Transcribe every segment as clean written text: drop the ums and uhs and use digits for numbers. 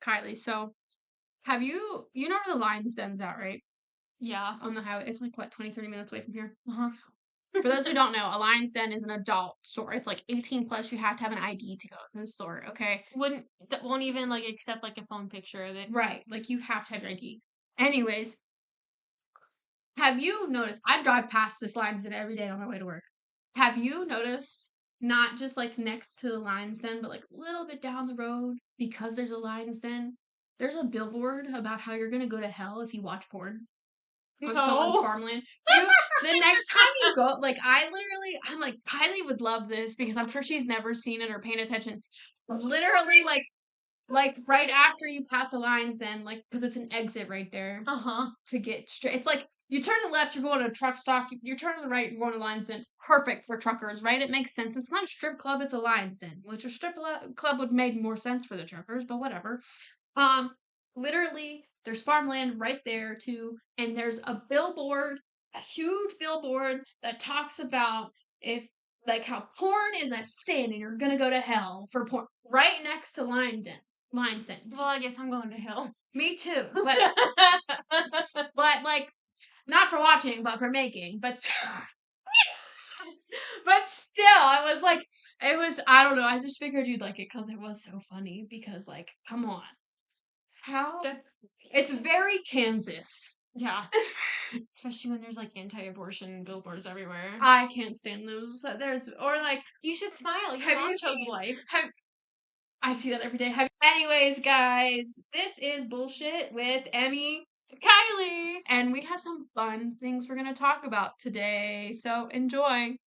Kylie, so you know where the Lion's Den's at, right? Yeah. On the highway. It's like, what, 20, 30 minutes away from here? Uh-huh. For those who don't know, a Lion's Den is an adult store. It's like 18 plus. You have to have an ID to go to the store, okay? That won't even, like, accept, like, a phone picture of it. Right. Like, you have to have your ID. Anyways, have you noticed, I drive past this Lion's Den every day on my way to work. Have you noticed, not just, like, next to the Lion's Den, but, like, a little bit down the road, because there's a Lion's Den, there's a billboard about how you're gonna go to hell if you watch porn on someone's farmland. The next time you go, like, I'm like, Kylie would love this because I'm sure she's never seen it or paying attention. Literally, like right after you pass the Lion's Den, like, because it's an exit right there to get straight. It's like you turn to the left, you're going to a truck stop. You turn to the right, you're going to Lion's Den. Perfect for truckers, right? It makes sense. It's not a strip club, it's a Lion's Den, which a strip club would make more sense for the truckers, but whatever. Literally, there's farmland right there too, and there's a billboard, a huge billboard that talks about how porn is a sin and you're gonna go to hell for porn, right next to Lion's Den. Well, I guess I'm going to hell. Me too, but like, not for watching, but for making. But still, I was like, I don't know. I just figured you'd like it because it was so funny. Because, like, come on. It's very Kansas. Yeah. Especially when there's, like, anti-abortion billboards everywhere. I can't stand those. You should smile. Have you seen life? I see that every day. Anyways, guys, this is Bullshit with Emmy, Kylie, and we have some fun things we're gonna talk about today. So enjoy.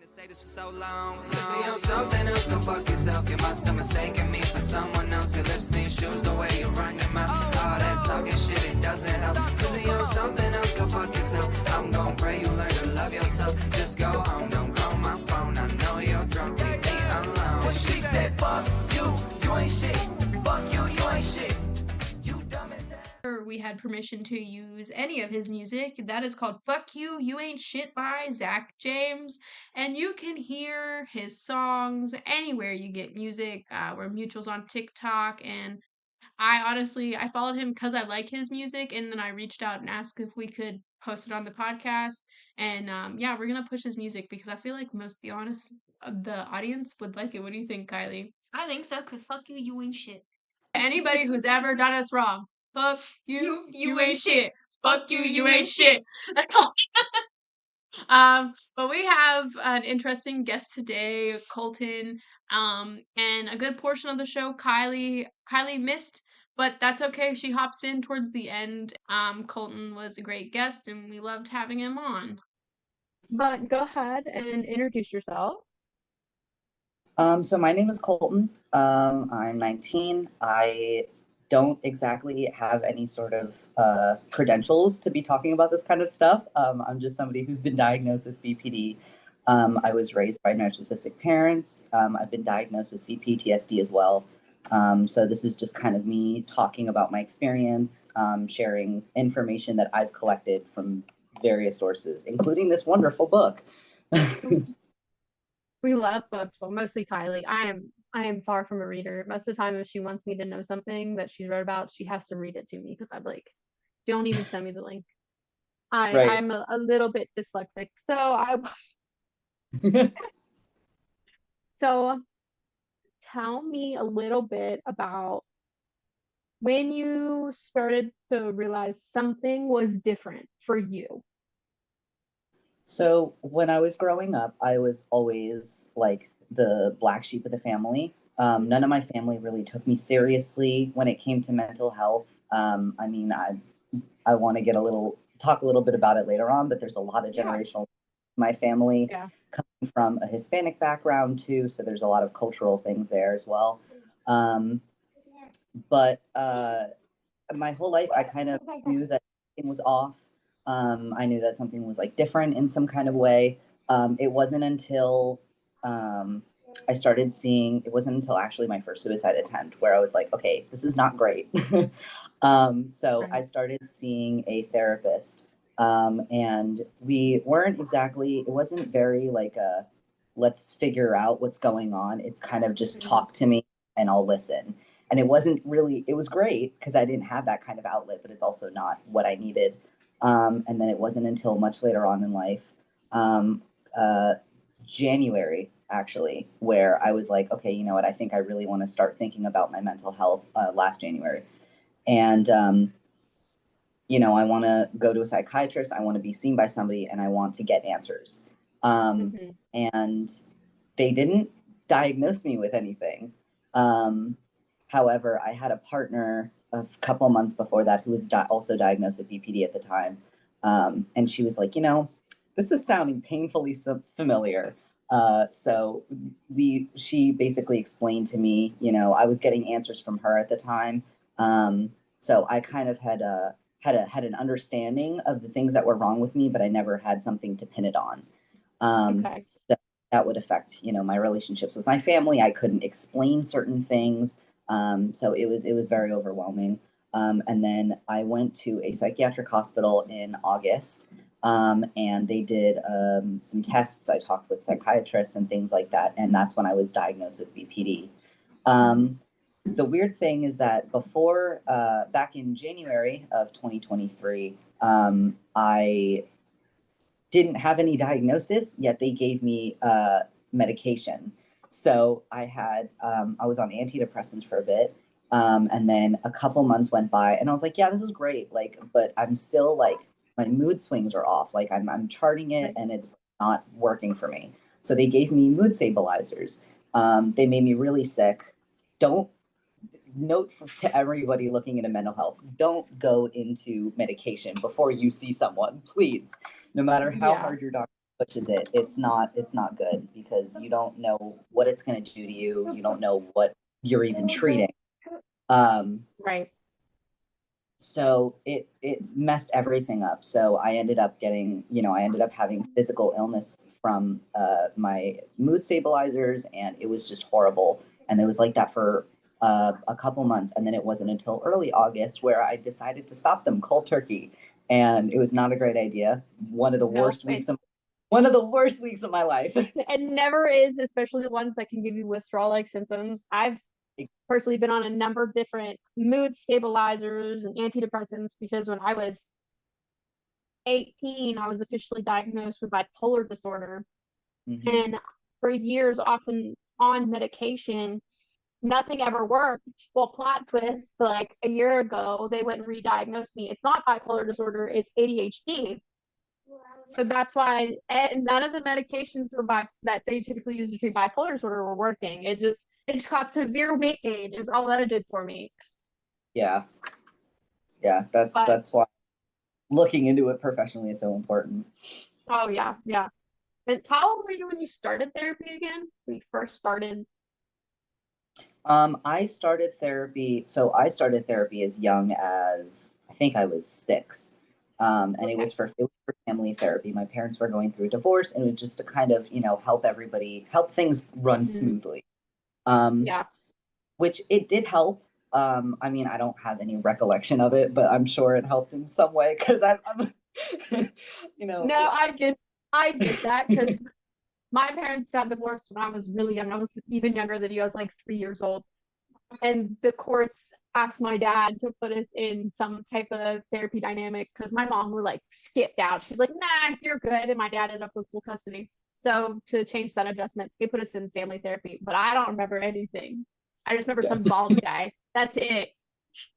Say this for so long. Listen, you're something else, go fuck yourself. You must have mistaken me for someone else. Your lips, these shoes, the way you run your mouth. All that talking shit, it doesn't help. Listen, you're something else, go fuck yourself. I'm gon' pray you learn to love yourself. Just go home, don't call my phone. I know you're drunk, leave me alone. She said, fuck you, you ain't shit. Fuck you, you ain't shit. You dumb as hell. We had permission to use any of his music. That is called Fuck You, You Ain't Shit by Zak James. And you can hear his songs anywhere you get music. We're mutuals on TikTok. And I followed him because I like his music. And then I reached out and asked if we could post it on the podcast. And yeah, we're going to push his music because I feel like most of the audience would like it. What do you think, Kylie? I think so, because fuck you, you ain't shit. Anybody who's ever done us wrong. Fuck you, you ain't shit. Fuck you, you ain't shit. But we have an interesting guest today, Colton. And a good portion of the show, Kylie missed, but that's okay. She hops in towards the end. Colton was a great guest, and we loved having him on. But go ahead and introduce yourself. So my name is Colton. I'm 19. I don't exactly have any sort of credentials to be talking about this kind of stuff. I'm just somebody who's been diagnosed with BPD. I was raised by narcissistic parents. I've been diagnosed with CPTSD as well. So this is just kind of me talking about my experience, sharing information that I've collected from various sources, including this wonderful book. We love books, but mostly Kylie. I am far from a reader. Most of the time, if she wants me to know something that she's read about, she has to read it to me because I'm like, don't even send me the link. I'm a little bit dyslexic, so tell me a little bit about when you started to realize something was different for you. So when I was growing up, I was always like the black sheep of the family. None of my family really took me seriously when it came to mental health. I mean, I want to talk a little bit about it later on, but there's a lot of generational. My family coming from a Hispanic background too, so there's a lot of cultural things there as well. But my whole life, I kind of knew that something was off. I knew that something was like different in some kind of way. It wasn't until I started seeing, it wasn't until actually my first suicide attempt where I was like, okay, this is not great. So I started seeing a therapist, and we weren't exactly, it wasn't very like let's figure out what's going on. It's kind of just talk to me and I'll listen. And it wasn't really, it was great because I didn't have that kind of outlet, but it's also not what I needed. And then it wasn't until much later on in life, um, uh, January actually, where I was like, okay, you know what? I think I really want to start thinking about my mental health last January. And, I want to go to a psychiatrist, I want to be seen by somebody, and I want to get answers. And they didn't diagnose me with anything. However, I had a partner a couple of months before that who was also diagnosed with BPD at the time. And she was like, this is sounding painfully familiar. So she basically explained to me, I was getting answers from her at the time. So I kind of had an understanding of the things that were wrong with me, but I never had something to pin it on. Okay. So that would affect, my relationships with my family. I couldn't explain certain things. So it was very overwhelming. And then I went to a psychiatric hospital in August, and they did some tests. I talked with psychiatrists and things like that. And that's when I was diagnosed with BPD. The weird thing is that before, back in January of 2023, I didn't have any diagnosis, yet they gave me medication. So I was on antidepressants for a bit. And then a couple months went by and I was like, yeah, this is great. Like, but I'm still like, my mood swings are off. Like I'm charting it and it's not working for me. So they gave me mood stabilizers. They made me really sick. Don't note to everybody looking into mental health, don't go into medication before you see someone, please. No matter how hard your doctor pushes it, it's not good because you don't know what it's going to do to you. You don't know what you're even treating. Right. So it messed everything up. So I ended up having physical illness from my mood stabilizers, and it was just horrible. And it was like that for a couple months, and then it wasn't until early August where I decided to stop them cold turkey, and it was not a great idea. One of the worst weeks of my life. It never is, especially the ones that can give you withdrawal-like symptoms. I've personally been on a number of different mood stabilizers and antidepressants because when I was 18, I was officially diagnosed with bipolar disorder. And for years, often on medication, nothing ever worked. Well, plot twist, like a year ago, they went and re-diagnosed me. It's not bipolar disorder, it's ADHD. So that's why none of the medications that they typically use to treat bipolar disorder were working. It just caused severe weight gain is all that it did for me. Yeah. That's why looking into it professionally is so important. Oh yeah. And how old were you when you started therapy again? When you first started? I started therapy. So I started therapy as young as I think I was 6. And it was for family therapy. My parents were going through a divorce, and it was just to kind of, help things run smoothly. Which it did help. I mean, I don't have any recollection of it, but I'm sure it helped in some way because I'm No, I get that because my parents got divorced when I was really young. I was even younger than you. I was like 3 years old. And the courts asked my dad to put us in some type of therapy dynamic because my mom would like skipped out. She's like, nah, you're good. And my dad ended up with full custody. So to change that adjustment, they put us in family therapy. But I don't remember anything. I just remember some bald guy. That's it.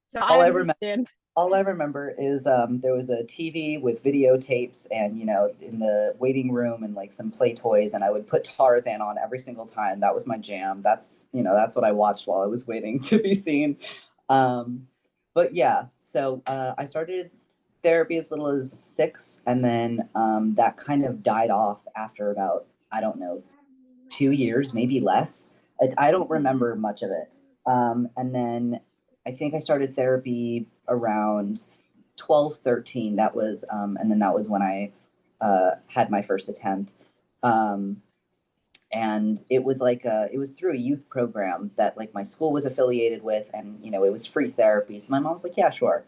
So I understand. All I remember is there was a TV with videotapes and, in the waiting room and like some play toys, and I would put Tarzan on every single time. That was my jam. That's what I watched while I was waiting to be seen. But yeah, so I started therapy as little as 6, and then that kind of died off after about, I don't know, 2 years, maybe less. I don't remember much of it. And then I think I started therapy around 12, 13. That was, and then that was when I had my first attempt. And it was it was through a youth program that like my school was affiliated with, and, it was free therapy. So my mom was like, yeah, sure.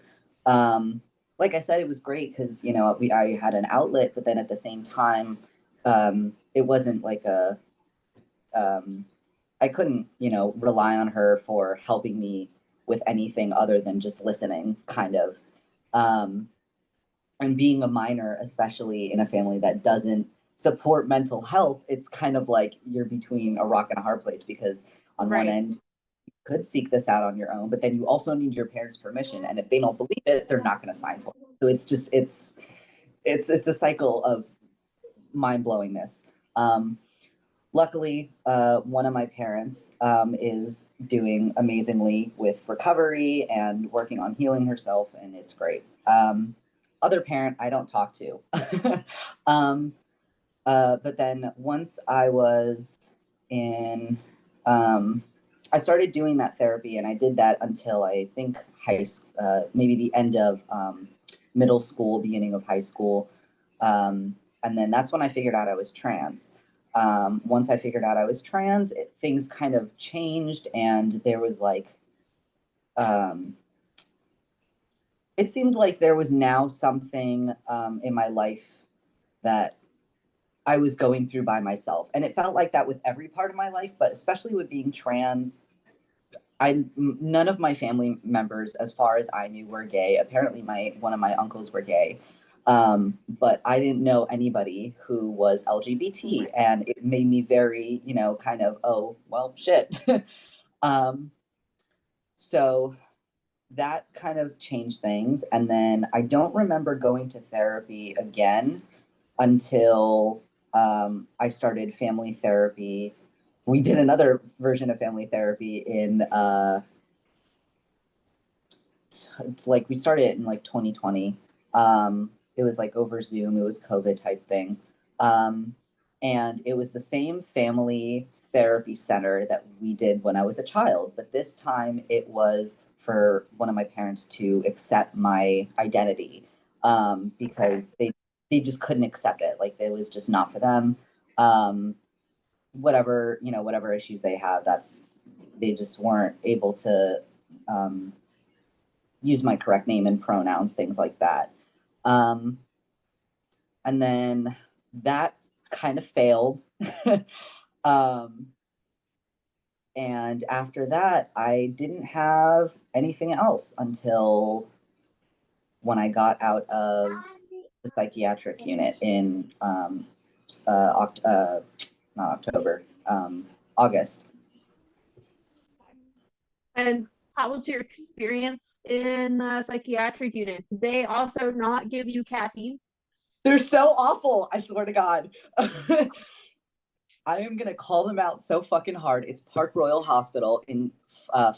Like I said, it was great because, I had an outlet, but then at the same time, it wasn't like I couldn't, rely on her for helping me with anything other than just listening, kind of. And being a minor, especially in a family that doesn't support mental health, it's kind of like you're between a rock and a hard place, because on one end, you could seek this out on your own, but then you also need your parents' permission. And if they don't believe it, they're not going to sign for it. So it's just, it's a cycle of mind blowingness. Luckily, one of my parents is doing amazingly with recovery and working on healing herself, and it's great. Other parent I don't talk to. But then once I was in, I started doing that therapy, and I did that until I think high school, maybe the end of middle school, beginning of high school. And then that's when I figured out I was trans. Once I figured out I was trans, things kind of changed, and there was like, it seemed like there was now something in my life that I was going through by myself. And it felt like that with every part of my life, but especially with being trans. None of my family members, as far as I knew, were gay. Apparently one of my uncles were gay. But I didn't know anybody who was LGBT, and it made me very, kind of, oh, well, shit. So that kind of changed things. And then I don't remember going to therapy again until I started family therapy. We did another version of family therapy in we started it in like 2020. It was like over Zoom. It was COVID type thing. And it was the same family therapy center that we did when I was a child, but this time it was for one of my parents to accept my identity, because they just couldn't accept it. Like, it was just not for them. Whatever issues they have, they just weren't able to use my correct name and pronouns, things like that. And then that kind of failed. And after that, I didn't have anything else until when I got out of the psychiatric unit in August. And how was your experience in the psychiatric unit? Did they also not give you caffeine? They're so awful, I swear to God. I am going to call them out so fucking hard. It's Park Royal Hospital in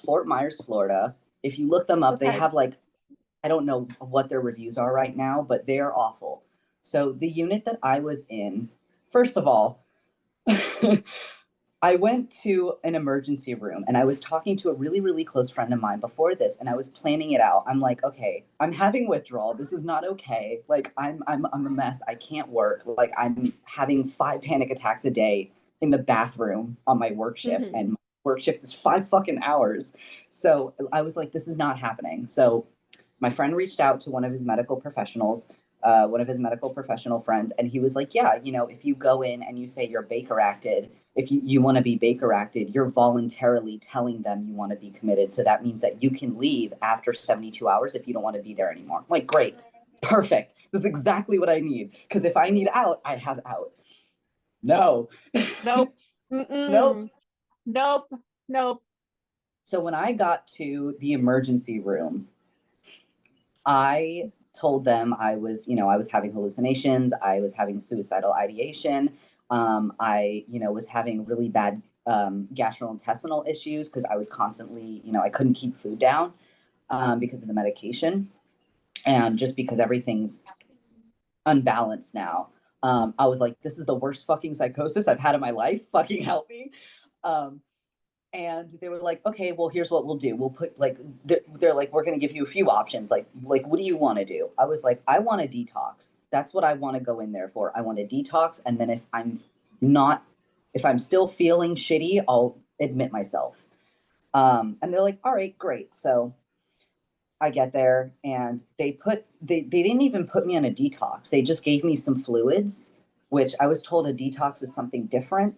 Fort Myers, Florida. If you look them up, They have I don't know what their reviews are right now, but they are awful. So the unit that I was in, first of all, I went to an emergency room, and I was talking to a really, really close friend of mine before this, and I was planning it out. I'm like, okay, I'm having withdrawal. This is not okay. Like, I'm a mess. I can't work. Like, I'm having 5 panic attacks a day in the bathroom on my work shift, and my work shift is 5 fucking hours. So I was like, this is not happening. So my friend reached out to one of his medical professional friends, and he was like, yeah, if you go in and you say you're Baker acted, if you want to be Baker acted, you're voluntarily telling them you want to be committed. So that means that you can leave after 72 hours if you don't want to be there anymore. I'm like, great, perfect. This is exactly what I need. Because if I need out, I have out. No. Nope. Nope. Nope. So when I got to the emergency room, I told them I was having hallucinations. I was having suicidal ideation. I was having really bad gastrointestinal issues because I was constantly, I couldn't keep food down because of the medication, and just because everything's unbalanced now. I was like, this is the worst fucking psychosis I've had in my life. Fucking help me. And they were like, okay, well, here's what we'll do. We'll put they're like, we're going to give you a few options. Like, what do you want to do? I was like, I want a detox. That's what I want to go in there for. I want a detox. And then if I'm still feeling shitty, I'll admit myself. And they're like, all right, great. So I get there, and they didn't even put me on a detox. They just gave me some fluids, which I was told a detox is something different.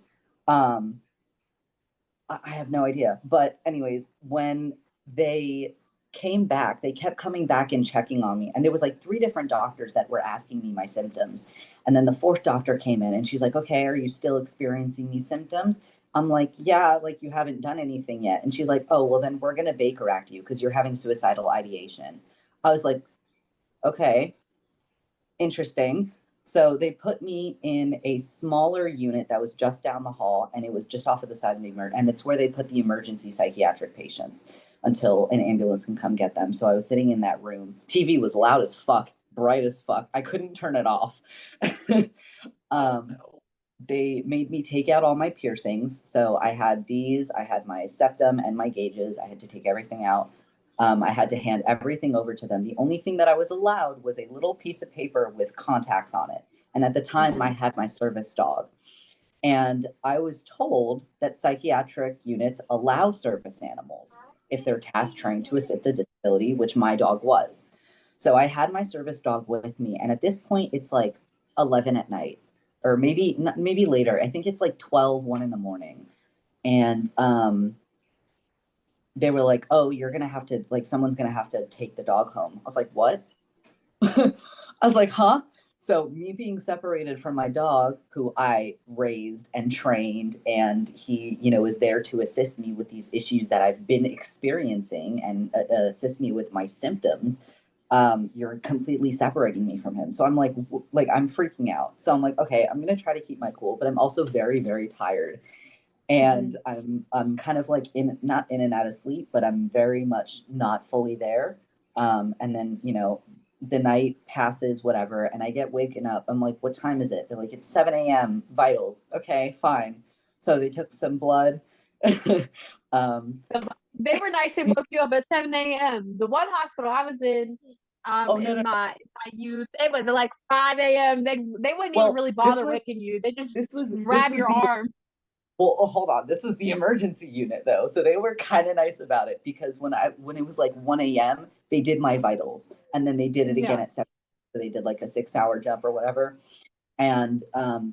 I have no idea. But anyways, when they came back. They kept coming back and checking on me. And there was like 3 different doctors that were asking me my symptoms. And then the 4th doctor came in and she's like, okay, are you still experiencing these symptoms? I'm like, yeah, like you haven't done anything yet. And she's like, oh, well, then we're going to Baker Act you because you're having suicidal ideation. I was like, okay, interesting. So they put me in a smaller unit that was just down the hall, and it was just off of the side of the and it's where they put the emergency psychiatric patients until an ambulance can come get them. So I was sitting in that room. TV was loud as fuck, bright as fuck. I couldn't turn it off. They made me take out all my piercings. So I had my septum and my gauges. I had to take everything out. I had to hand everything over to them. The only thing that I was allowed was a little piece of paper with contacts on it. And at the time, I had my service dog. And I was told that psychiatric units allow service animals if they're task trained to assist a disability, which my dog was. So I had my service dog with me. And at this point, it's like 11 at night, or maybe later. I think it's like 1 in the morning. And they were like, oh, you're going to have to, like, someone's going to have to take the dog home. I was like, what? I was like, huh? So me being separated from my dog, who I raised and trained, and he, is there to assist me with these issues that I've been experiencing and assist me with my symptoms. You're completely separating me from him. So I'm like I'm freaking out. So I'm like, okay, I'm going to try to keep my cool, but I'm also very, very tired. And I'm kind of like not in and out of sleep, but I'm very much not fully there. And then, the night passes, whatever, and I get waken up. I'm like, what time is it? They're like, it's 7 a.m. vitals. Okay, fine. So they took some blood. They were nice and woke you up at 7 a.m. The one hospital I was in, my youth, it was like 5 a.m. They wouldn't even really bother waking you. They just grab your arm. Well, hold on. This is the emergency unit, though. So they were kind of nice about it, because when it was like 1 a.m., they did my vitals, and then they did it again at 7. So they did like a 6-hour jump or whatever. And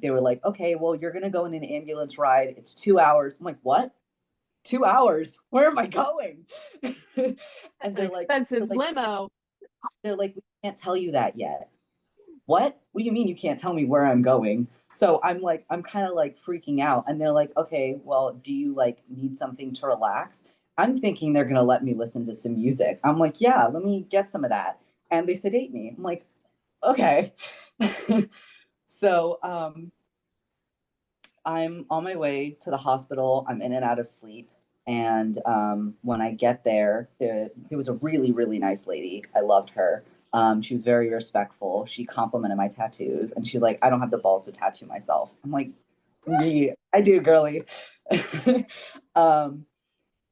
they were like, okay, well, you're going to go in an ambulance ride. It's 2 hours. I'm like, what? 2 hours? Where am I going? And they're like, expensive limo. They're like, we can't tell you that yet. What do you mean you can't tell me where I'm going? So I'm kind of like freaking out. And they're like, okay, well, do you like need something to relax? I'm thinking they're going to let me listen to some music. I'm like, yeah, let me get some of that. And they sedate me. I'm like, okay. So I'm on my way to the hospital. I'm in and out of sleep. And when I get there, there was a really, really nice lady. I loved her. She was very respectful. She complimented my tattoos, and she's like, I don't have the balls to tattoo myself. I'm like, yeah, I do, girly.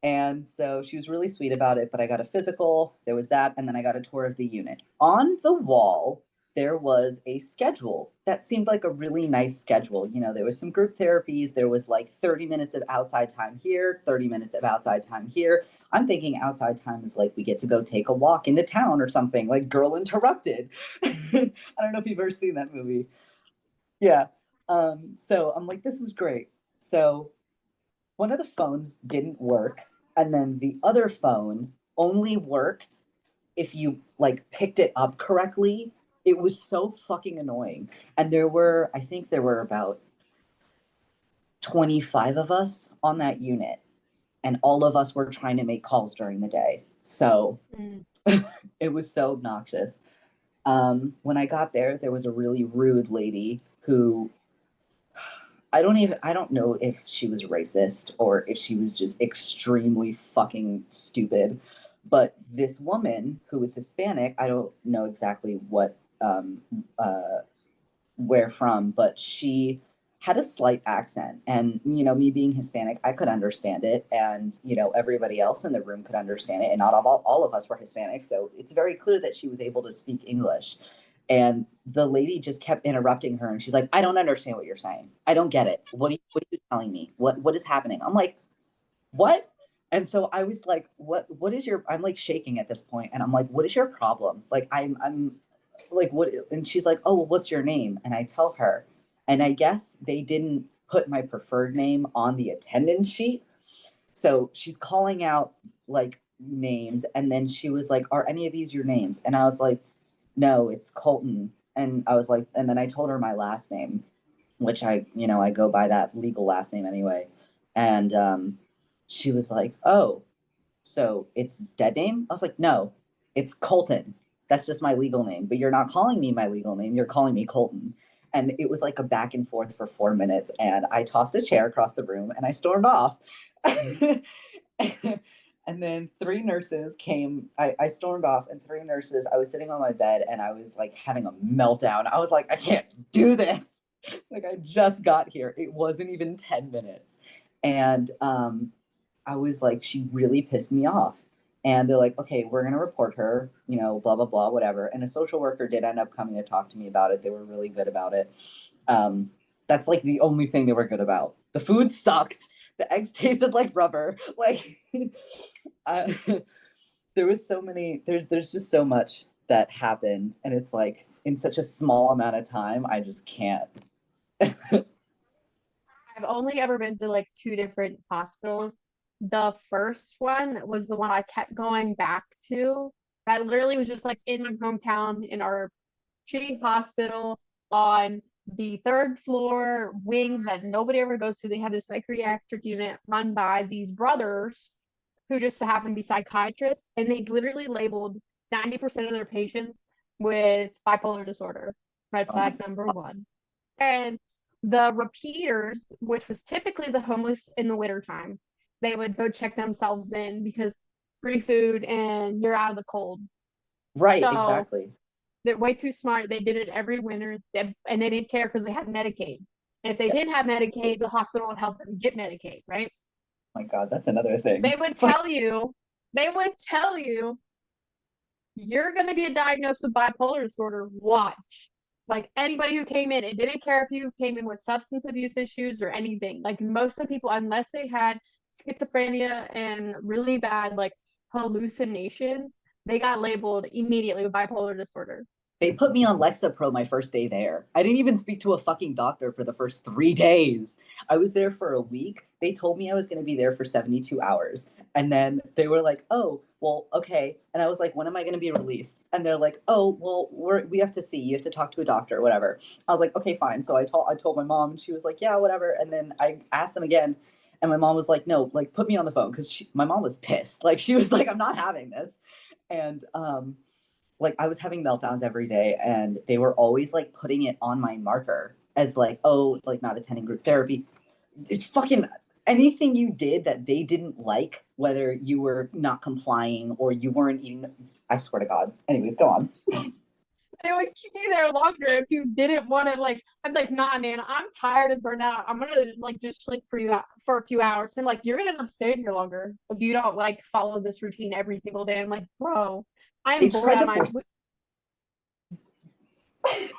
And so she was really sweet about it, but I got a physical, there was that, and then I got a tour of the unit. On the wall, there was a schedule that seemed like a really nice schedule. There was some group therapies. There was like 30 minutes of outside time here, 30 minutes of outside time here. I'm thinking outside time is like we get to go take a walk into town or something, like Girl Interrupted. I don't know if you've ever seen that movie. Yeah. So I'm like, this is great. So one of the phones didn't work, and then the other phone only worked if you like picked it up correctly. It was so fucking annoying. And I think there were about 25 of us on that unit, and all of us were trying to make calls during the day. So it was so obnoxious. When I got there, there was a really rude lady who I don't know if she was racist or if she was just extremely fucking stupid. But this woman who was Hispanic, I don't know exactly where from, but she had a slight accent. And, me being Hispanic, I could understand it. And, everybody else in the room could understand it. And not all of us were Hispanic. So it's very clear that she was able to speak English. And the lady just kept interrupting her. And she's like, I don't understand what you're saying. I don't get it. What are you telling me? What is happening? I'm like, what? And so I was like, what is I'm like shaking at this point. And I'm like, what is your problem? Like, I'm like, what? And she's like, oh, well, what's your name? And I tell her, and I guess they didn't put my preferred name on the attendance sheet. So she's calling out like names, and then she was like, "Are any of these your names?" And I was like, "No, it's Colton." And I was like, and then I told her my last name, which I go by that legal last name anyway. And she was like, "Oh, so it's dead name?" I was like, "No, it's Colton. That's just my legal name. But you're not calling me my legal name. You're calling me Colton." And it was like a back and forth for 4 minutes. And I tossed a chair across the room and I stormed off. And then three nurses came. I stormed off, and three nurses, I was sitting on my bed and I was like having a meltdown. I was like, I can't do this. Like, I just got here. It wasn't even 10 minutes. And I was like, she really pissed me off. And they're like, okay, we're going to report her, blah, blah, blah, whatever. And a social worker did end up coming to talk to me about it. They were really good about it. That's like the only thing they were good about. The food sucked. The eggs tasted like rubber. Like, there was so many, there's just so much that happened. And it's like, in such a small amount of time, I just can't. I've only ever been to like 2 different hospitals. The first one was the one I kept going back to. That literally was just like in my hometown in our shitty hospital on the 3rd floor wing that nobody ever goes to. They had this psychiatric unit run by these brothers who just so happen to be psychiatrists, and they literally labeled 90% of their patients with bipolar disorder. Red flag number 1. And the repeaters, which was typically the homeless in the wintertime, they would go check themselves in because free food and you're out of the cold. Right, So exactly. they're way too smart. They did it every winter, and they didn't care because they had Medicaid. And if they didn't have Medicaid, the hospital would help them get Medicaid, right? Oh my God, that's another thing. They would tell you, you're going to get diagnosed with bipolar disorder. Watch. Like, anybody who came in, it didn't care if you came in with substance abuse issues or anything. Like, most of the people, unless they had schizophrenia and really bad like hallucinations, they got labeled immediately with bipolar disorder. They put me on Lexapro my first day there. I didn't even speak to a fucking doctor for the first 3 days. I was there for a week. They told me I was going to be there for 72 hours. And then they were like, "Oh, well, okay." And I was like, "When am I going to be released?" And they're like, "Oh, well, we have to see. You have to talk to a doctor or whatever." I was like, "Okay, fine." So I told my mom, and she was like, "Yeah, whatever." And then I asked them again. And my mom was like, "No, like, put me on the phone." Because my mom was pissed. Like, she was like, "I'm not having this." And like, I was having meltdowns every day, and they were always like putting it on my marker as like, "Oh, like, not attending group therapy." It's fucking anything you did that they didn't like, whether you were not complying or you weren't eating. I swear to God. Anyways, go on. They would keep you there longer if you didn't want to. Like, I'm like, "Nah, man, I'm tired and burnt out. I'm gonna like just sleep for a few hours." And like, "You're gonna end up staying here longer if you don't like follow this routine every single day." I'm like, "Bro, I They am bored tried out to of my." force.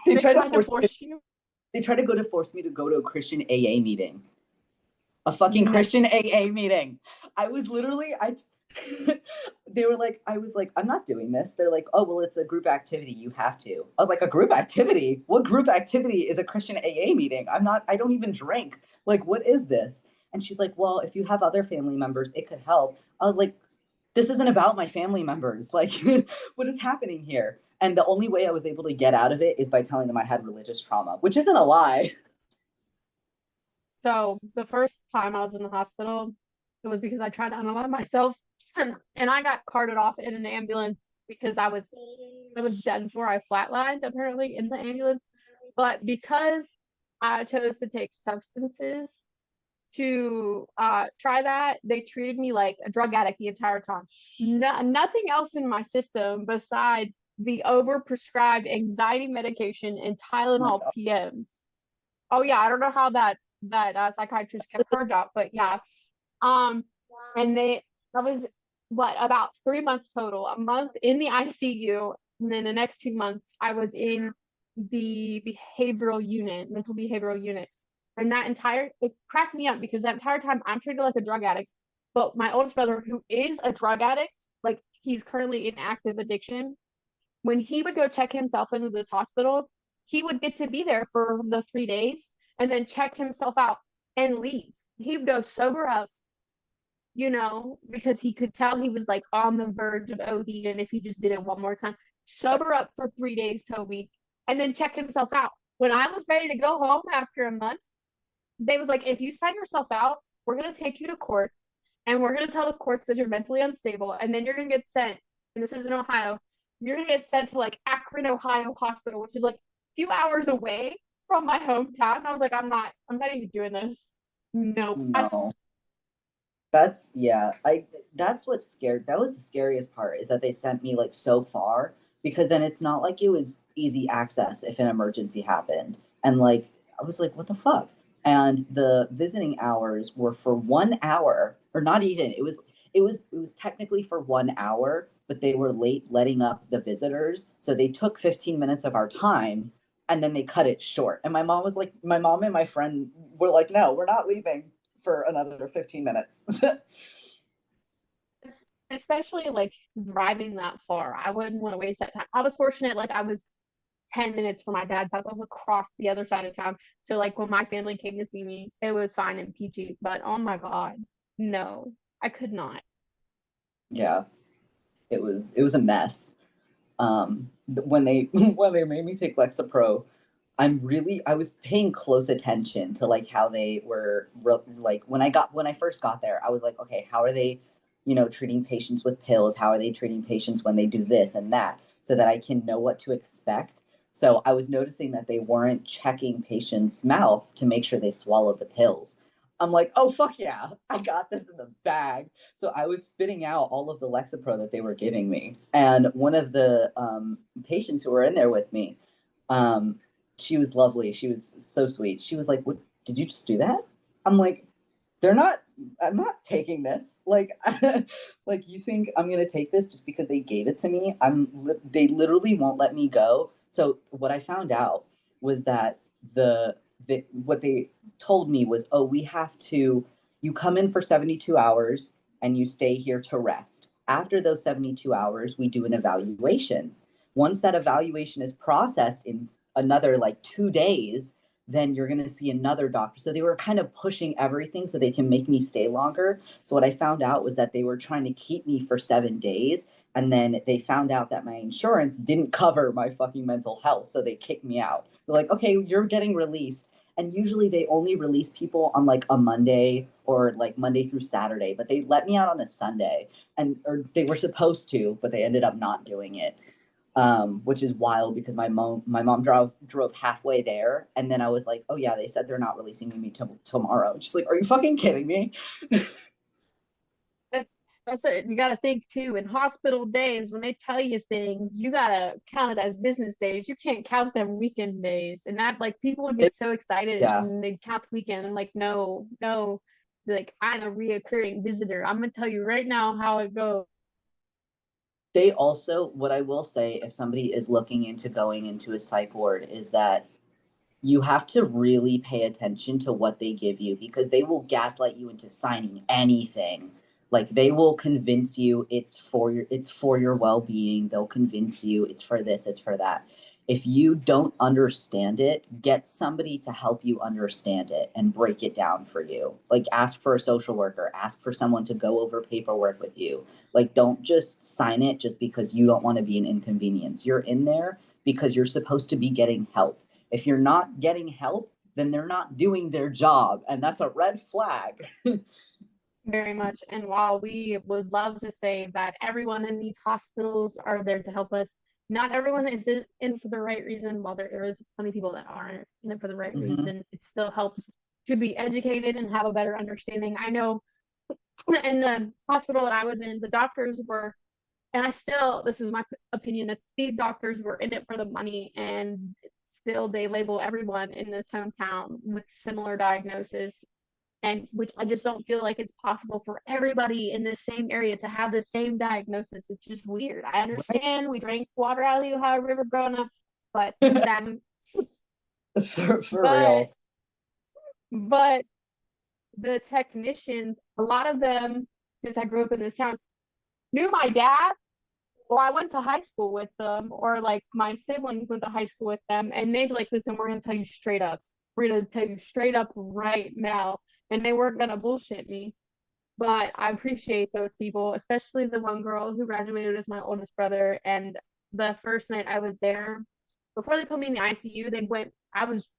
They They tried to tried to force. force you. They tried to force me to go to a Christian AA meeting. A fucking Christian AA meeting. I was literally, they were like, I was like, "I'm not doing this." They're like, "Oh, well, it's a group activity. You have to." I was like, "A group activity? What group activity is a Christian AA meeting? I don't even drink. Like, what is this?" And she's like, "Well, if you have other family members, it could help." I was like, "This isn't about my family members. Like, what is happening here?" And the only way I was able to get out of it is by telling them I had religious trauma, which isn't a lie. So the first time I was in the hospital, it was because I tried to unalive myself, and I got carted off in an ambulance because I was done for. I flatlined apparently in the ambulance, but because I chose to take substances to try that, they treated me like a drug addict the entire time. Nothing else in my system besides the overprescribed anxiety medication and Tylenol PMs. Oh yeah, I don't know how that psychiatrist kept her job, but yeah. And that was what, about 3 months total. A month in the ICU, and then the next 2 months I was in the mental behavioral unit. And it cracked me up because that entire time I'm treated like a drug addict. But my oldest brother, who is a drug addict, like, he's currently in active addiction, when he would go check himself into this hospital, he would get to be there for the 3 days and then check himself out and leave. He'd go sober up you know, because he could tell he was like on the verge of OD, and if he just did it one more time, sober up for 3 days to a week, and then check himself out. When I was ready to go home after a month, they was like, if you sign yourself out, we're gonna take you to court, and we're gonna tell the courts that you're mentally unstable, and then you're gonna get sent. And this is in Ohio. You're gonna get sent to like Akron, Ohio hospital, which is like a few hours away from my hometown. I was like, I'm not even doing this. Nope. No. That's yeah, that's what scared that was the scariest part is that they sent me like so far because then it's not like it was easy access if an emergency happened. And like I was like, what the fuck? And the visiting hours were for 1 hour, or not even, it was technically for 1 hour, but they were late letting up the visitors. So they took 15 minutes of our time and then they cut it short. And my mom and my friend were like, no, we're not leaving for another 15 minutes. Especially like driving that far. I wouldn't want to waste that time. I was fortunate, like I was 10 minutes from my dad's house. I was across the other side of town. So like when my family came to see me, it was fine and peachy. But oh my God, no, I could not. Yeah, it was a mess. When they when they made me take Lexapro, I was paying close attention to like how they were like when I first got there, I was like, okay, how are they, treating patients with pills? How are they treating patients when they do this and that, so that I can know what to expect. So I was noticing that they weren't checking patients' mouth to make sure they swallowed the pills. I'm like, oh fuck yeah, I got this in the bag. So I was spitting out all of the Lexapro that they were giving me, and one of the patients who were in there with me, um, she was lovely. She was so sweet. She was like, "What did you just do that?" I'm like, "They're not. I'm not taking this. Like, like you think I'm gonna take this just because they gave it to me? They literally won't let me go." So what I found out was that what they told me was, "Oh, we have to. You come in for 72 hours and you stay here to rest. After those 72 hours, we do an evaluation. Once that evaluation is processed in another like 2 days, then you're going to see another doctor." So they were kind of pushing everything so they can make me stay longer. So what I found out was that they were trying to keep me for 7 days. And then they found out that my insurance didn't cover my fucking mental health. So they kicked me out. They're like, okay, you're getting released. And usually they only release people on like a Monday or like Monday through Saturday, but they let me out on a Sunday, or they were supposed to, but they ended up not doing it. Which is wild because my mom drove halfway there, and then I was like, oh yeah, they said they're not releasing me tomorrow. She's like, are you fucking kidding me? That, that's it. You got to think too. In hospital days, when they tell you things, you got to count it as business days. You can't count them weekend days. And that, like, people would get so excited Yeah. when they count the weekend. I'm like, no, no. Like, I'm a reoccurring visitor. I'm gonna tell you right now how it goes. They also, what I will say, if somebody is looking into going into a psych ward, is that you have to really pay attention to what they give you, because they will gaslight you into signing anything. Like they will convince you it's for your well-being. They'll convince you it's for this, it's for that. If you don't understand it, get somebody to help you understand it and break it down for you. Like ask for a social worker, ask for someone to go over paperwork with you. Like don't just sign it just because you don't want to be an inconvenience. You're in there because you're supposed to be getting help. If you're not getting help, then they're not doing their job, and that's a red flag. Very much. And while we would love to say that everyone in these hospitals are there to help us, not everyone is in for the right reason. While there is plenty of people that aren't in it for the right Mm-hmm. reason, it still helps to be educated and have a better understanding. I know in the hospital that I was in, the doctors were, and I still, this is my opinion, that these doctors were in it for the money, and still they label everyone in this hometown with similar diagnosis, and which I just don't feel like it's possible for everybody in the same area to have the same diagnosis. It's just weird. I understand we drank water out of the Ohio River growing up, but then, For but real. but the technicians, a lot of them, since I grew up in this town, knew my dad, or I went to high school with them, or like my siblings went to high school with them, and they'd like, listen, we're gonna tell you straight up. We're gonna tell you straight up right now. And they weren't gonna bullshit me. But I appreciate those people, especially the one girl who graduated as my oldest brother. And the first night I was there, before they put me in the ICU, I was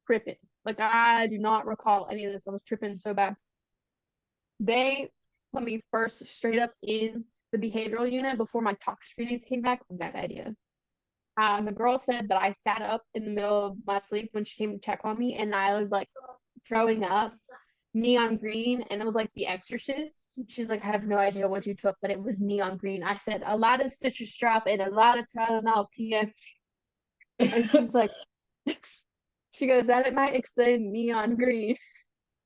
tripping. Like, I do not recall any of this. I was tripping so bad. They put me first straight up in the behavioral unit before my tox screenings came back. Bad idea. The girl said that I sat up in the middle of my sleep when she came to check on me, and I was like throwing up neon green, and it was like The Exorcist. She's like, I have no idea what you took, but it was neon green. I said, a lot of citrus drop and a lot of Tylenol PM. And she's like, she goes, that it might explain neon green.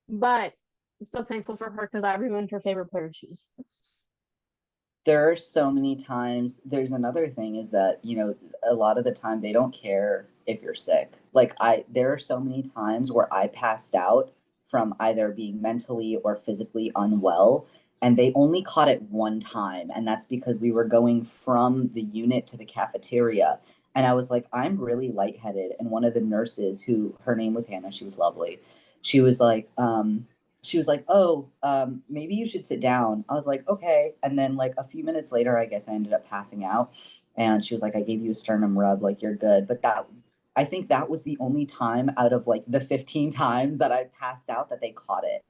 But I'm still thankful for her because I ruined her favorite pair of shoes. There are so many times. There's another thing is that, a lot of the time they don't care if you're sick. Like, there are so many times where I passed out from either being mentally or physically unwell, and they only caught it one time, and that's because we were going from the unit to the cafeteria, and I was like, I'm really lightheaded, and one of the nurses, who her name was Hannah, she was lovely, she was like, oh, maybe you should sit down. I was like, okay. And then like a few minutes later, I guess I ended up passing out. And she was like, I gave you a sternum rub, like you're good. But I think that was the only time out of like the 15 times that I passed out that they caught it.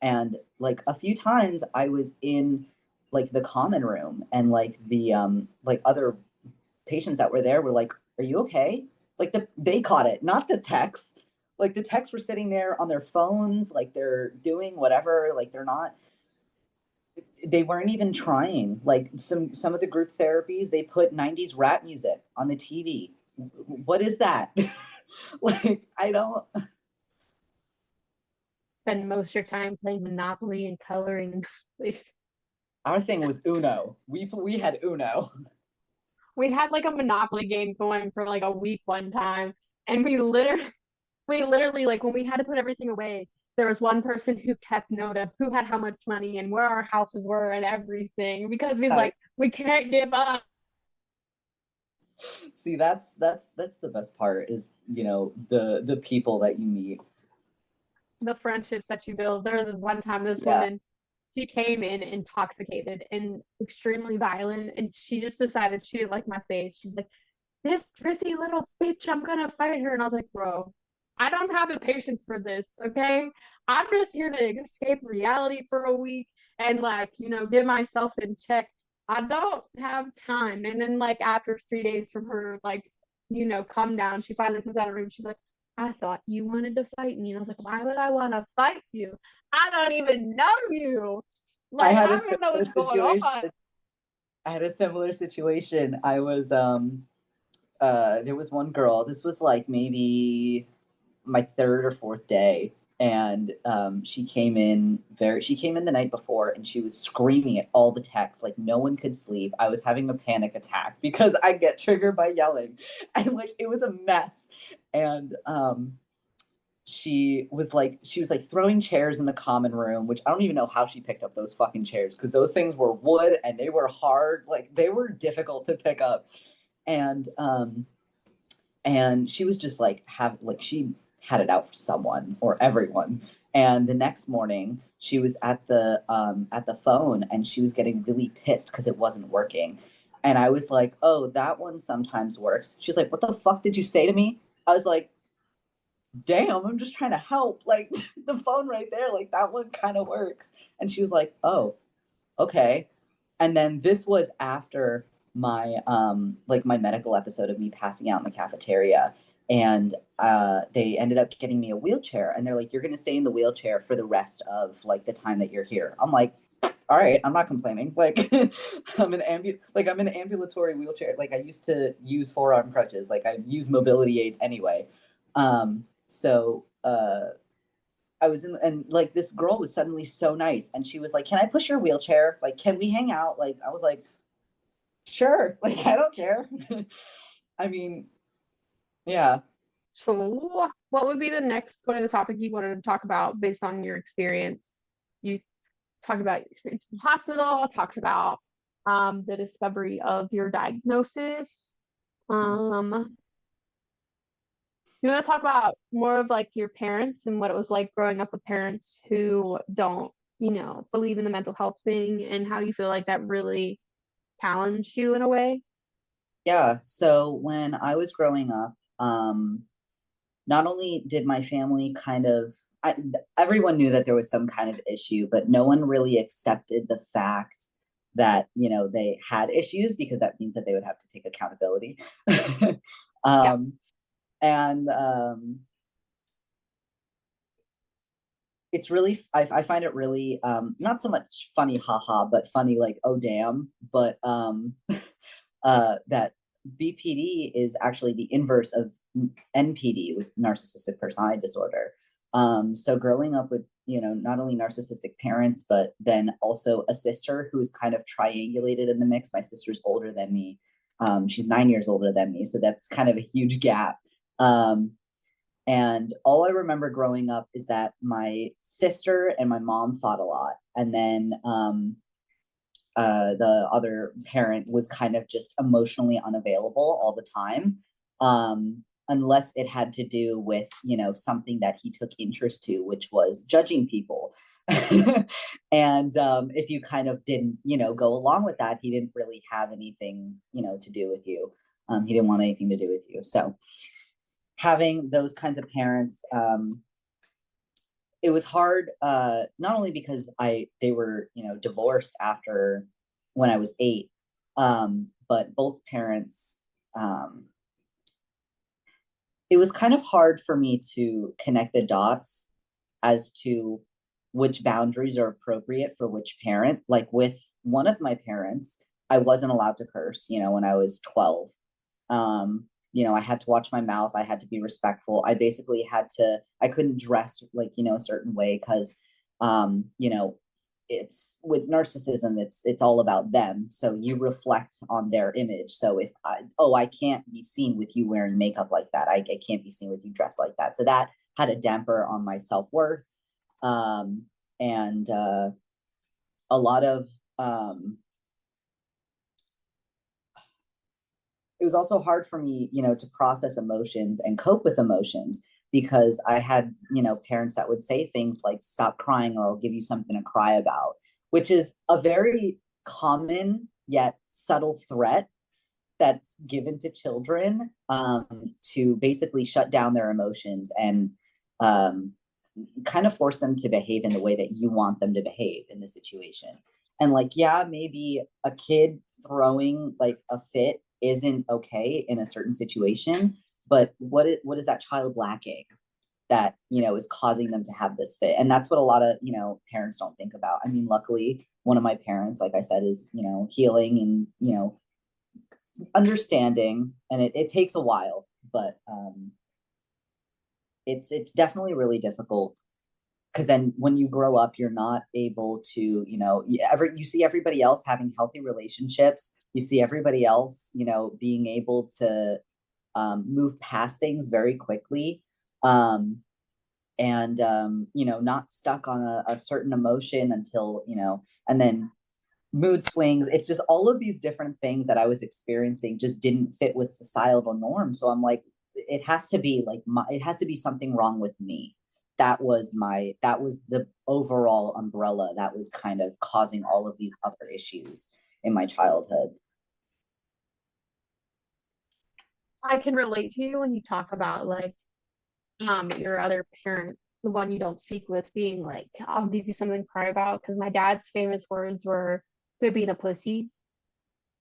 And like a few times I was in like the common room, and like the like other patients that were there were like, are you okay? Like they caught it, not the techs. Like the techs were sitting there on their phones, like they're doing whatever, like they weren't even trying. Like some of the group therapies, they put 90s rap music on the TV. What is that? Like, I don't. Spend most of your time playing Monopoly and coloring. Our thing was Uno. We had Uno. We had like a Monopoly game going for like a week one time, and we literally like when we had to put everything away, there was one person who kept note of who had how much money and where our houses were and everything because he's like, we can't give up. See, that's the best part is, the people that you meet. The friendships that you build. There was one time this woman, she came in intoxicated and extremely violent, and she just decided she didn't like my face. She's like, this prissy little bitch, I'm gonna fight her. And I was like, bro, I don't have the patience for this, okay? I'm just here to escape reality for a week and like, get myself in check. I don't have time. And then like after 3 days from her, like, calm down, she finally comes out of the room. She's like, I thought you wanted to fight me. And I was like, why would I want to fight you? I don't even know you. Like, I don't even know what's going on. I had a similar situation. I was there was one girl, this was like maybe my third or fourth day, and she came in the night before, and she was screaming at all the techs, like no one could sleep. I was having a panic attack because I get triggered by yelling, and like it was a mess. And she was like throwing chairs in the common room, which I don't even know how she picked up those fucking chairs, because those things were wood and they were hard, like they were difficult to pick up. And she was just like she had it out for someone or everyone. And the next morning she was at the phone, and she was getting really pissed because it wasn't working. And I was like, oh, that one sometimes works. She's like, what the fuck did you say to me? I was like, damn, I'm just trying to help. Like, the phone right there, like that one kind of works. And she was like, oh, okay. And then this was after my my medical episode of me passing out in the cafeteria. And they ended up getting me a wheelchair, and they're like, you're gonna stay in the wheelchair for the rest of like the time that you're here. I'm like, all right, I'm not complaining. Like, I'm an ambulatory wheelchair. Like, I used to use forearm crutches. Like, I use mobility aids anyway. So I was in, and like this girl was suddenly so nice, and she was like, can I push your wheelchair? Like, can we hang out? Like, I was like, sure. Like, I don't care. I mean, yeah. So, what would be the next point of the topic you wanted to talk about based on your experience? You talked about your experience in the hospital, talked about the discovery of your diagnosis. You want to talk about more of like your parents and what it was like growing up with parents who don't believe in the mental health thing and how you feel like that really challenged you in a way? Yeah, so when I was growing up, not only did my family everyone knew that there was some kind of issue, but no one really accepted the fact that, they had issues, because that means that they would have to take accountability. Yeah. um, and it's really, I find it really, not so much funny, haha, but funny, like, oh damn, but that BPD is actually the inverse of NPD, with narcissistic personality disorder. So growing up with, not only narcissistic parents, but then also a sister who is kind of triangulated in the mix. My sister's older than me. She's 9 years older than me, so that's kind of a huge gap. And all I remember growing up is that my sister and my mom fought a lot. And then the other parent was kind of just emotionally unavailable all the time, unless it had to do with, something that he took interest to, which was judging people. And if you kind of didn't, go along with that, he didn't really have anything, to do with you. He didn't want anything to do with you. So having those kinds of parents, it was hard, not only because they were, divorced after when I was 8, but both parents, it was kind of hard for me to connect the dots as to which boundaries are appropriate for which parent. Like with one of my parents, I wasn't allowed to curse, when I was 12. I had to watch my mouth. I had to be respectful. I couldn't dress like, a certain way, because, it's with narcissism, it's all about them. So you reflect on their image. So if I can't be seen with you wearing makeup like that. I can't be seen with you dressed like that. So that had a damper on my self-worth. And a lot of, it was also hard for me, to process emotions and cope with emotions, because I had, parents that would say things like, stop crying or I'll give you something to cry about, which is a very common yet subtle threat that's given to children, to basically shut down their emotions and kind of force them to behave in the way that you want them to behave in the situation. And like, yeah, maybe a kid throwing like a fit isn't okay in a certain situation, but what is that child lacking that, is causing them to have this fit? And that's what a lot of, parents don't think about. I mean, luckily, one of my parents, like I said, is, healing and, understanding, and it takes a while, but it's definitely really difficult, because then when you grow up, you're not able to, you see everybody else having healthy relationships. You see everybody else, being able to move past things very quickly, and not stuck on a certain emotion until, and then mood swings. It's just all of these different things that I was experiencing just didn't fit with societal norms. So I'm like, it has to be something wrong with me. That was the overall umbrella that was kind of causing all of these other issues in my childhood. I can relate to you when you talk about like your other parent, the one you don't speak with, being like, I'll give you something to cry about, because my dad's famous words were, quit being a pussy.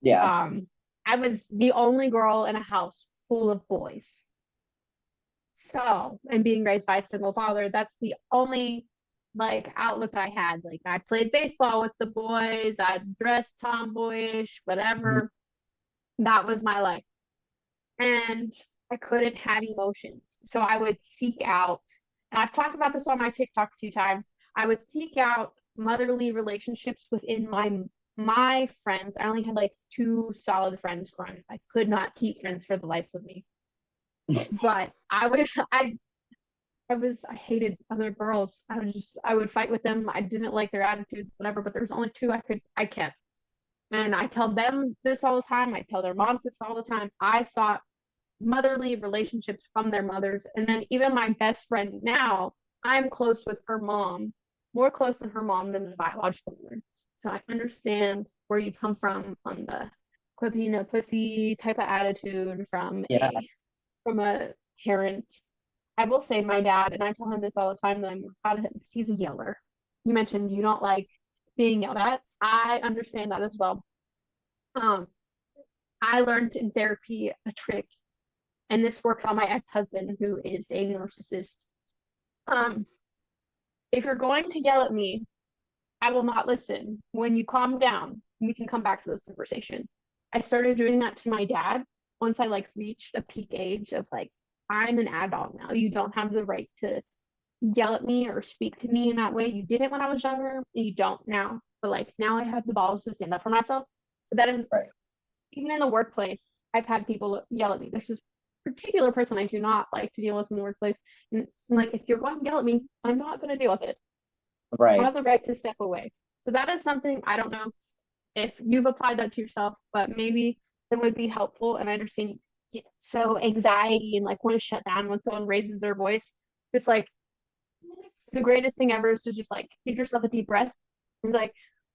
Yeah. I was the only girl in a house full of boys. So, and being raised by a single father, that's the only like outlook I had. Like I played baseball with the boys, I dressed tomboyish, whatever. That was my life. And I couldn't have emotions. So I would seek out, and I've talked about this on my TikTok a few times. I would seek out motherly relationships within my friends. I only had like 2 solid friends growing up. I could not keep friends for the life of me. But I hated other girls. I would fight with them. I didn't like their attitudes, whatever, but there was only 2 I kept. And I tell them this all the time. I tell their moms this all the time. I sought motherly relationships from their mothers. And then even my best friend now, I'm close with her mom. more close to her mom than the biological mother. So I understand where you come from on the quit being a pussy type of attitude Yeah. from a parent. I will say my dad, and I tell him this all the time, that I'm proud of him because he's a yeller. You mentioned you don't like being yelled at. I understand that as well. I learned in therapy a trick, and this worked on my ex-husband, who is a narcissist. Um, if you're going to yell at me, I will not listen. When you calm down, we can come back to this conversation. I started doing that to my dad once I like reached a peak age of like, I'm an adult now. You don't have the right to yell at me or speak to me in that way. You did it when I was younger, and you don't now. But like now I have the balls to stand up for myself. So that is Right. even in the workplace, I've had people yell at me. There's this particular person I do not like to deal with in the workplace. And like if you're going to yell at me, I'm not going to deal with it. I Right. have the right to step away. So that is something I don't know if you've applied that to yourself, but maybe it would be helpful. And I understand you get so anxiety and like want to shut down when someone raises their voice. Just like the greatest thing ever is to just like give yourself a deep breath and be like,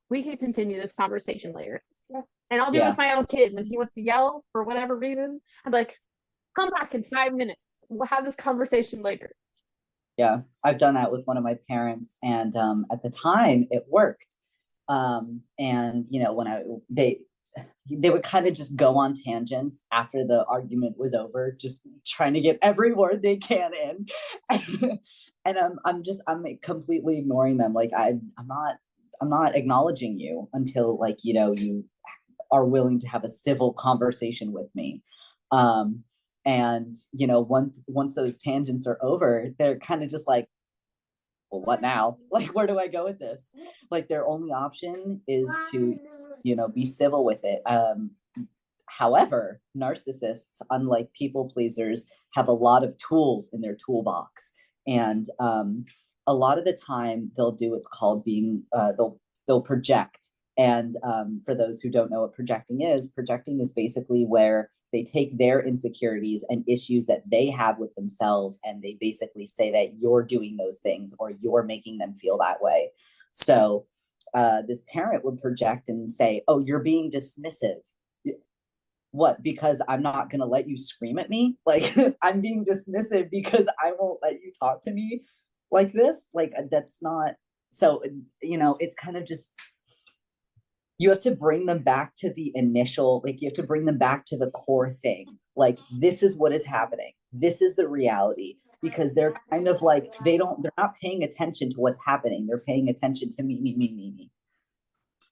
we can continue this conversation later. And I'll do it Yeah. with my own kid when he wants to yell for whatever reason. I'm like, come back in 5 minutes. We'll have this conversation later. Yeah, I've done that with one of my parents, and at the time it worked. And you know, when they would kind of just go on tangents after the argument was over, just trying to get every word they can in. And I'm completely ignoring them. Like I'm not acknowledging you until like, you know, you are willing to have a civil conversation with me. And you know, once those tangents are over, they're kind of just like, well, what now? Like, where do I go with this? Like, their only option is to, you know, be civil with it. However, narcissists, unlike people pleasers, have a lot of tools in their toolbox, and a lot of the time they'll do what's called being they'll project. And for those who don't know what projecting is basically where they take their insecurities and issues that they have with themselves, and they basically say that you're doing those things or you're making them feel that way. So this parent would project and say, oh, you're being dismissive. What? Because I'm not going to let you scream at me? Like, I'm being dismissive because I won't let you talk to me like this? Like, that's not. So, you know, it's kind of just, you have to bring them back to the initial, like you have to bring them back to the core thing. Like, this is what is happening. This is the reality, because they're kind of like, they're not paying attention to what's happening. They're paying attention to me.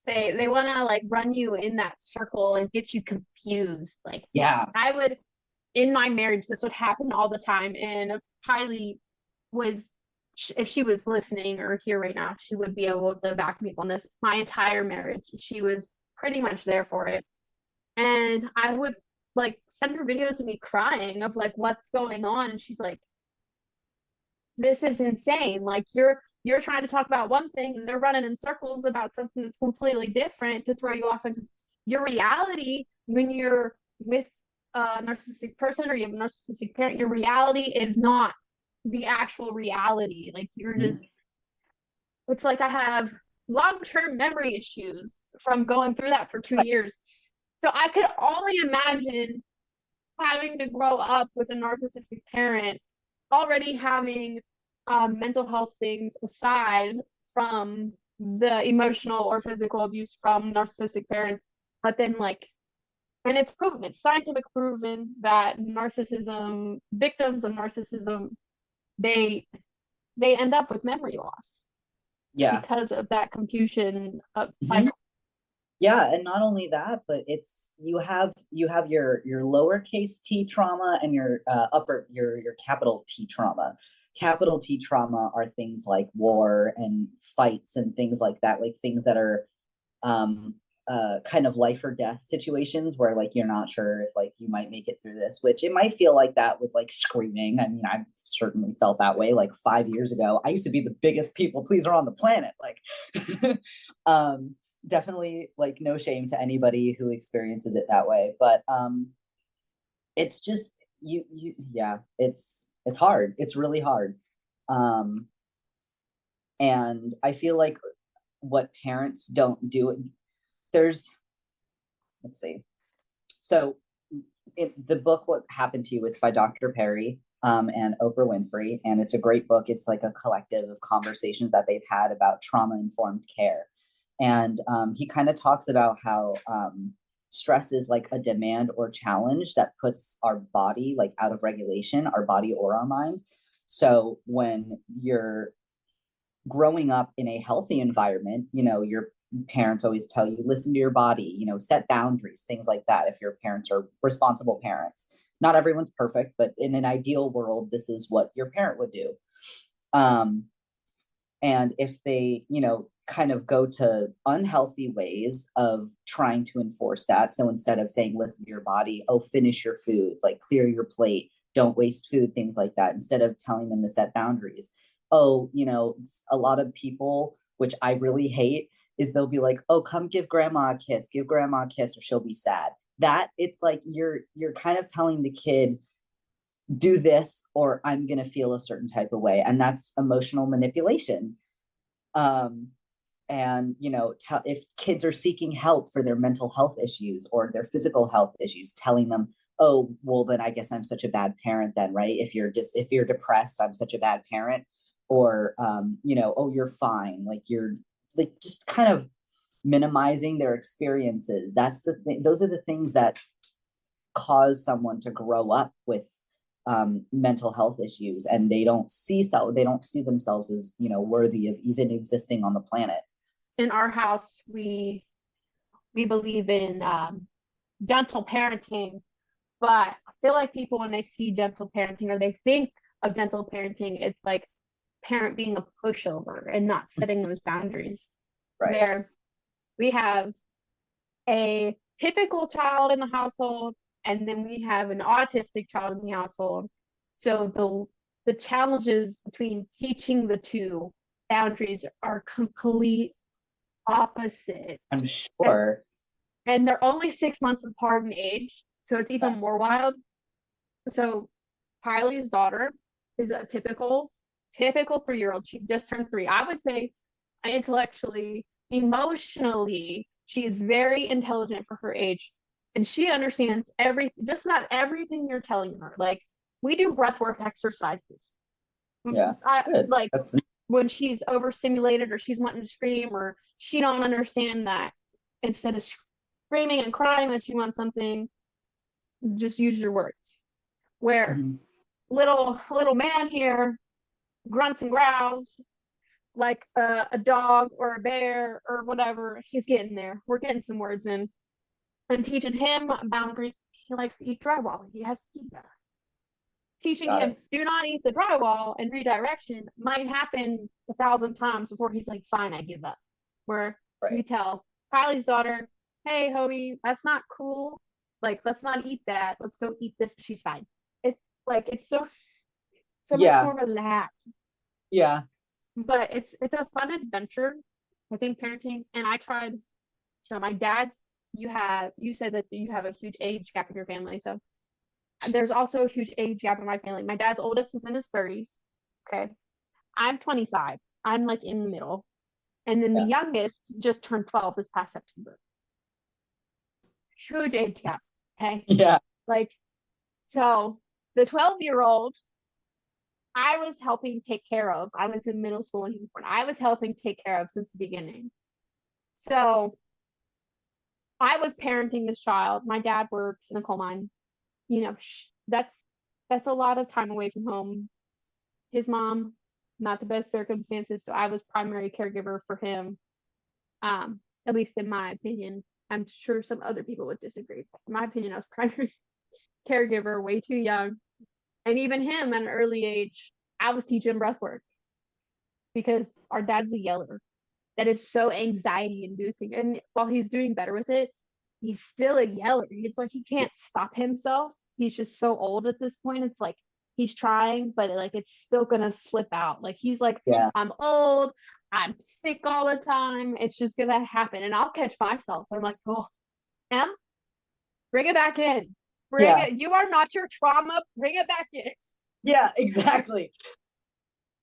They want to like run you in that circle and get you confused. Like, Yeah. I would, in my marriage, this would happen all the time. And Kylie was, if she was listening or here right now, she would be able to back me on this. My entire marriage, she was pretty much there for it. And I would like send her videos of me crying of like what's going on. And she's like, this is insane. Like you're trying to talk about one thing and they're running in circles about something that's completely different to throw you off. And your reality when you're with a narcissistic person or you have a narcissistic parent, your reality is not the actual reality. Like you're just, it's like I have long-term memory issues from going through that for 2 years. So I could only imagine having to grow up with a narcissistic parent, already having mental health things aside from the emotional or physical abuse from narcissistic parents, but then like, and it's proven, it's scientific proven that victims of narcissism, they end up with memory loss. Yeah. Because of that confusion of cycle. Yeah, and not only that, but it's you have your lowercase t trauma and your your capital T trauma. Capital T trauma are things like war and fights and things like that, like things that are kind of life or death situations where like you're not sure if like you might make it through this, which it might feel like that with like screaming. I mean, I've certainly felt that way. Like 5 years ago, I used to be the biggest people pleaser on the planet. Like definitely like no shame to anybody who experiences it that way, but it's just yeah, it's hard. It's really hard. And I feel like what parents don't do, there's, let's see. So the book, What Happened to You, it's by Dr. Perry and Oprah Winfrey. And it's a great book. It's like a collective of conversations that they've had about trauma-informed care. And he kind of talks about how stress is like a demand or challenge that puts our body like out of regulation, our body or our mind. So when you're growing up in a healthy environment, you know, your parents always tell you, listen to your body, you know, set boundaries, things like that. If your parents are responsible parents, not everyone's perfect, but in an ideal world, this is what your parent would do. And if they, you know, kind of go to unhealthy ways of trying to enforce that. So instead of saying, listen to your body, oh, finish your food, like clear your plate, don't waste food, things like that. Instead of telling them to set boundaries. Oh, you know, a lot of people, which I really hate, is they'll be like, oh, come give grandma a kiss, or she'll be sad. That it's like you're kind of telling the kid, do this or I'm going to feel a certain type of way. And that's emotional manipulation. And, you know, if kids are seeking help for their mental health issues or their physical health issues, telling them, oh, well, then I guess I'm such a bad parent then, right? If you're depressed, I'm such a bad parent. Or, you know, oh, you're fine. Like you're like just kind of minimizing their experiences. That's the thing. Those are the things that cause someone to grow up with mental health issues, and they don't see themselves as, you know, worthy of even existing on the planet. In our house, we believe in gentle parenting, but I feel like people, when they see gentle parenting or they think of gentle parenting, it's like parent being a pushover and not setting those boundaries. Right. There, we have a typical child in the household, and then we have an autistic child in the household. So the challenges between teaching the two boundaries are complete opposite. I'm sure. And they're only 6 months apart in age, so it's even more wild. So Kylie's daughter is a typical 3-year-old. She just turned 3. I would say intellectually, emotionally, she is very intelligent for her age, and she understands just about everything you're telling her. Like, we do breathwork exercises. Yeah, good. Like when she's overstimulated or she's wanting to scream or she don't understand that, instead of screaming and crying that she wants something, just use your words. Where little man here grunts and growls like a dog or a bear or whatever. He's getting there. We're getting some words in. I'm teaching him boundaries. He likes to eat drywall. He has to eat that. Teaching him do not eat the drywall and redirection might happen 1,000 times before he's like, fine, I give up. Where you tell Kylie's daughter, hey, Hobie, that's not cool. Like, let's not eat that. Let's go eat this. She's fine. It's like, it's so much more relaxed. Yeah. But it's a fun adventure, I think, parenting. And I tried, so my dad's, you said that you have a huge age gap in your family. So there's also a huge age gap in my family. My dad's oldest is in his 30s. Okay. I'm 25. I'm like in the middle. And then the youngest just turned 12 this past September. Huge age gap. Okay. Yeah. Like, so the 12-year-old, I was helping take care of. I was in middle school when he was born. I was helping take care of since the beginning. So I was parenting this child. My dad works in a coal mine. You know, that's a lot of time away from home. His mom, not the best circumstances, so I was primary caregiver for him. At least in my opinion. I'm sure some other people would disagree. But in my opinion, I was primary caregiver, way too young. And even him at an early age, I was teaching breathwork because our dad's a yeller. That is so anxiety inducing. And while he's doing better with it, he's still a yeller. It's like he can't stop himself. He's just so old at this point. It's like he's trying, but like it's still gonna slip out. Like he's like, I'm old, I'm sick all the time. It's just gonna happen. And I'll catch myself. I'm like, oh, Em, bring it back in. Bring it. You are not your trauma. Bring it back in. Yeah, exactly.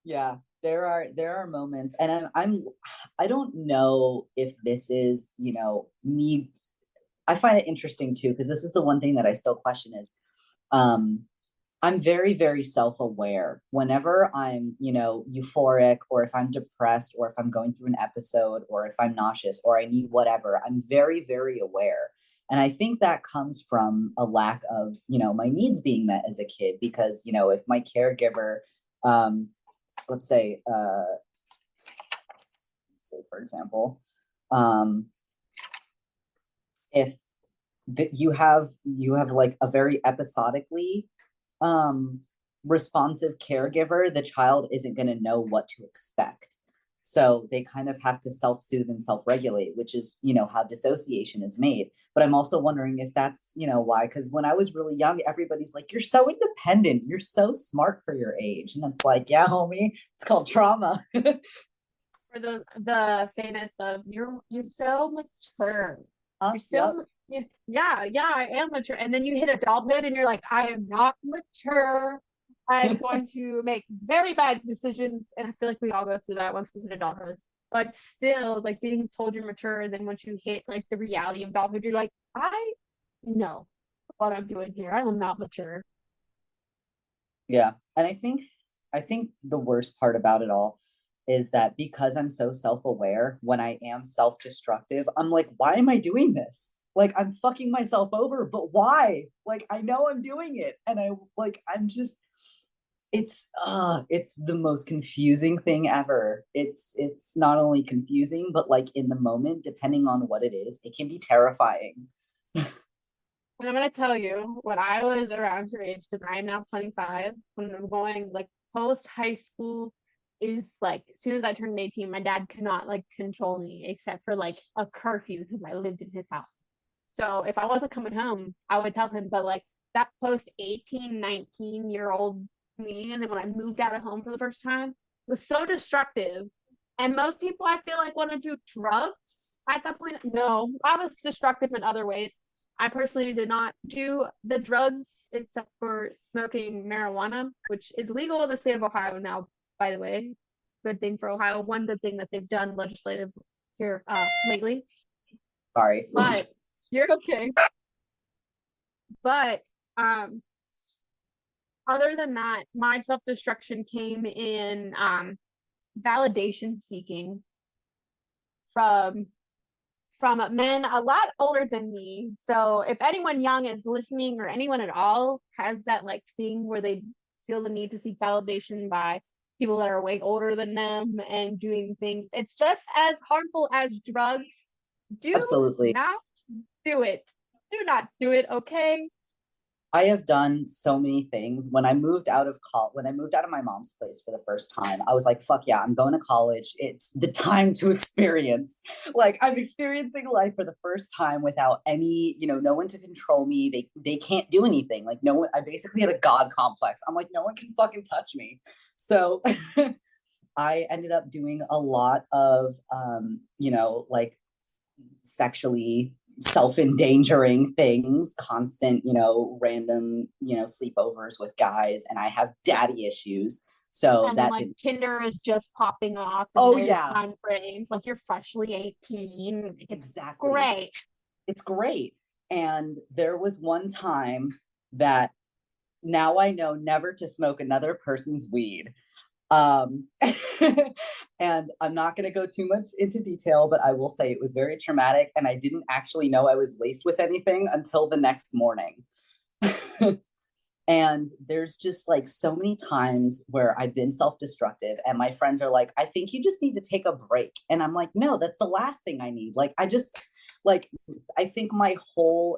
Yeah. there are moments, and I don't know if this is, me. I find it interesting too, because this is the one thing that I still question is, um, I'm very, very self-aware whenever I'm, euphoric, or if I'm depressed, or if I'm going through an episode, or if I'm nauseous, or I need whatever. I'm very, very aware. And I think that comes from a lack of, my needs being met as a kid, because, if my caregiver, um, let's say, for example, um, if you have like a very episodically um responsive caregiver, the child isn't going to know what to expect, so they kind of have to self-soothe and self-regulate, which is how dissociation is made. But I'm also wondering if that's why, because when I was really young, everybody's like, you're so independent, you're so smart for your age, and it's like, yeah, homie, it's called trauma. For the famous of you're so mature. You're Yep. still yeah, I am mature. And then you hit adulthood and you're like, I am not mature. I'm going to make very bad decisions. And I feel like we all go through that once we hit adulthood. But still, like being told you're mature, and then once you hit like the reality of adulthood, you're like, I know what I'm doing here. I am not mature. Yeah. And I think the worst part about it all is that because I'm so self-aware, when I am self-destructive, I'm like, why am I doing this? Like, I'm fucking myself over, but why? Like, I know I'm doing it. And I'm just, it's the most confusing thing ever. It's not only confusing, but like in the moment, depending on what it is, it can be terrifying. And I'm gonna tell you, when I was around your age, because I am now 25, when I'm going like post high school, is like as soon as I turned 18, my dad could not like control me except for like a curfew because I lived in his house. So if I wasn't coming home, I would tell him, but like that post 18, 19-year-old me, and then when I moved out of home for the first time, was so destructive. And most people I feel like want to do drugs at that point. No, I was destructive in other ways. I personally did not do the drugs except for smoking marijuana, which is legal in the state of Ohio now, by the way. Good thing for Ohio. One good thing that they've done legislative here lately. Sorry. But you're okay. But other than that, my self-destruction came in validation seeking from men a lot older than me. So if anyone young is listening, or anyone at all has that like thing where they feel the need to seek validation by people that are way older than them and doing things, it's just as harmful as drugs. Do Absolutely. not do it. Do not do it, okay? I have done so many things. When I moved out of my mom's place for the first time, I was like, fuck yeah, I'm going to college. It's the time to experience. Like, I'm experiencing life for the first time without any, no one to control me. They can't do anything. Like, no one, I basically had a God complex. I'm like, no one can fucking touch me. So I ended up doing a lot of like sexually self-endangering things, constant, random, sleepovers with guys, and I have daddy issues. So And then that like didn't. Tinder is just popping off, and Oh there's yeah, time frames like you're freshly 18. It's exactly. great. It's great. And there was one time that now I know never to smoke another person's weed. Um, and I'm not going to go too much into detail, but I will say it was very traumatic, and I didn't actually know I was laced with anything until the next morning. And there's just like so many times where I've been self-destructive, and my friends are like, I think you just need to take a break. And I'm like, no, that's the last thing I need. Like, I think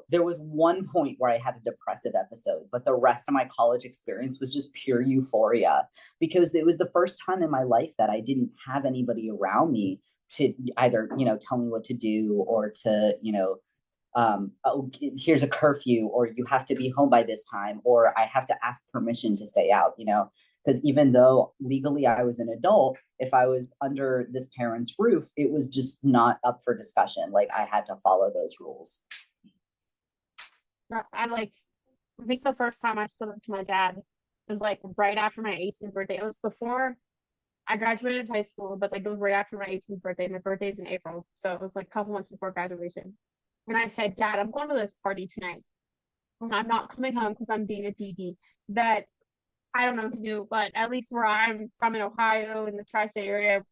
there was one point where I had a depressive episode, but the rest of my college experience was just pure euphoria, because it was the first time in my life that I didn't have anybody around me to either, tell me what to do, or to, oh, here's a curfew, or you have to be home by this time, or I have to ask permission to stay out, because even though legally I was an adult, if I was under this parent's roof, it was just not up for discussion. Like, I had to follow those rules. I think the first time I stood up to my dad was like right after my 18th birthday. It was before I graduated high school, but like it was right after my 18th birthday. My birthday's in April, so it was like a couple months before graduation. And I said, Dad, I'm going to this party tonight, and I'm not coming home because I'm being a DD. That I don't know what to do, but at least where I'm from in Ohio, in the tri-state area,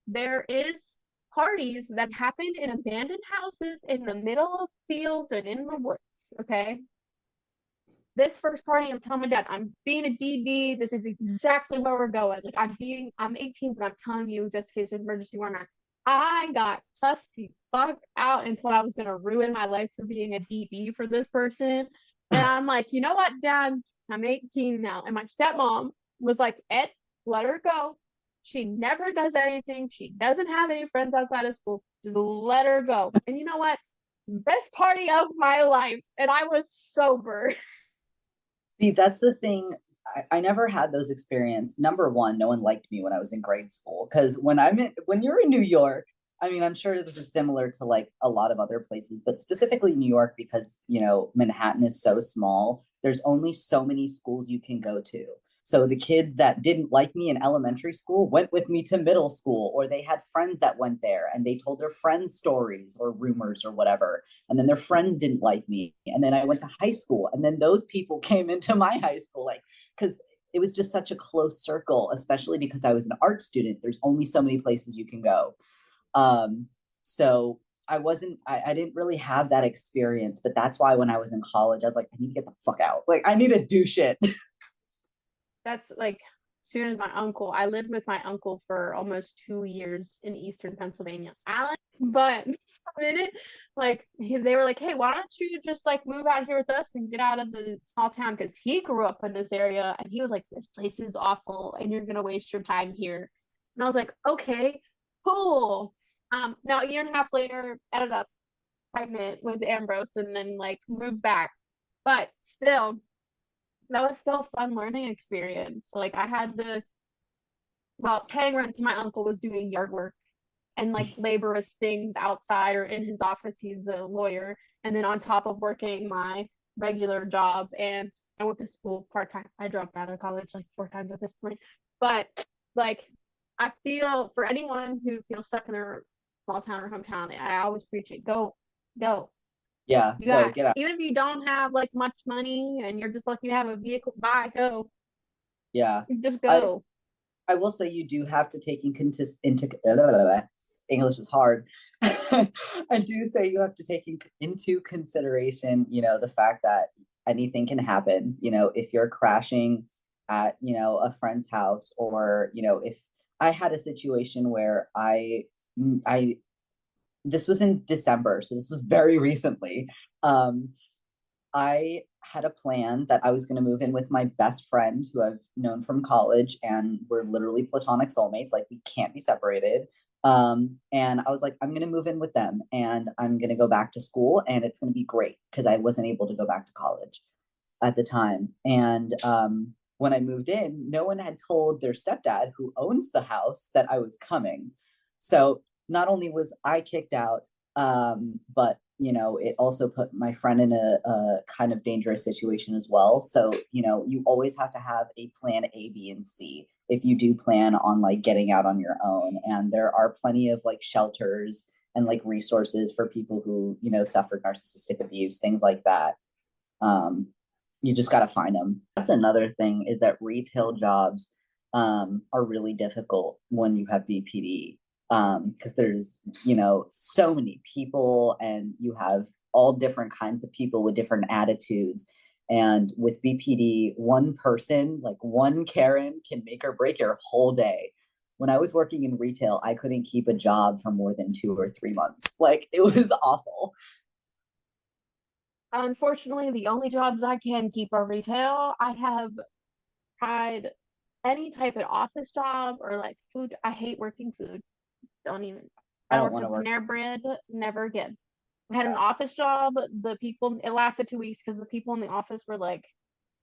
there is parties that happen in abandoned houses in the middle of fields and in the woods. Okay, this first party, I'm telling my dad, I'm being a DD. This is exactly where we're going. Like I'm 18, but I'm telling you, just in case there's emergency warrant. I got cussed the fuck out and told I was gonna ruin my life for being a DD for this person. And I'm like, you know what, Dad? I'm 18 now. And my stepmom was like, Ed, let her go. She never does anything. She doesn't have any friends outside of school. Just let her go. And you know what? Best party of my life. And I was sober. See, that's the thing. I never had those experiences. Number one, no one liked me when I was in grade school. Because when you're in New York, I mean, I'm sure this is similar to like a lot of other places, but specifically New York, because Manhattan is so small, there's only so many schools you can go to. So the kids that didn't like me in elementary school went with me to middle school, or they had friends that went there and they told their friends stories or rumors or whatever. And then their friends didn't like me. And then I went to high school, and then those people came into my high school, like, because it was just such a close circle, especially because I was an art student. There's only so many places you can go. So I didn't really have that experience, but that's why when I was in college, I was like, I need to get the fuck out. Like, I need to do shit. That's like soon as I lived with my uncle for almost 2 years in Eastern Pennsylvania. But a minute, like they were like, hey, why don't you just like move out here with us and get out of the small town? Because he grew up in this area and he was like, this place is awful and you're gonna waste your time here. And I was like, okay, cool. Now a year and a half later, ended up pregnant with Ambrose and then like moved back. But still, that was still a fun learning experience. Like I had to, well, paying rent to my uncle was doing yard work and like laborious things outside or in his office. He's a lawyer. And then on top of working my regular job, and I went to school part-time. I dropped out of college like 4 times at this point. But like I feel for anyone who feels stuck in their small town or hometown, I always preach it. Go, go. Yeah, You no, got, get out. even if you don't have like much money and you're just lucky to have a vehicle, bye, go. Yeah. Just I, go. I will say you do have to take into English is hard. I do say you have to take into consideration, the fact that anything can happen. If you're crashing at, a friend's house, or, if I had a situation where I this was in December, so this was very recently. I had a plan that I was going to move in with my best friend who I've known from college, and we're literally platonic soulmates. Like, we can't be separated. And I was like, I'm going to move in with them and I'm going to go back to school, and it's going to be great because I wasn't able to go back to college at the time. And when I moved in, no one had told their stepdad, who owns the house, that I was coming. So not only was I kicked out, but it also put my friend in a kind of dangerous situation as well. So you always have to have a plan A, B, and C if you do plan on like getting out on your own. And there are plenty of like shelters and like resources for people who suffered narcissistic abuse, things like that. You just got to find them. That's another thing, is that retail jobs are really difficult when you have BPD, because there's so many people, and you have all different kinds of people with different attitudes. And with BPD, one person, like one Karen, can make or break your whole day. When I was working in retail, I couldn't keep a job for more than 2 or 3 months. Like, it was awful. Unfortunately, the only jobs I can keep are retail. I have tried any type of office job or like food. I hate working food. Don't even. I I don't worked want for to work. Panera Bread, never again. I had an Yeah. office job. The people, it lasted 2 weeks because the people in the office were like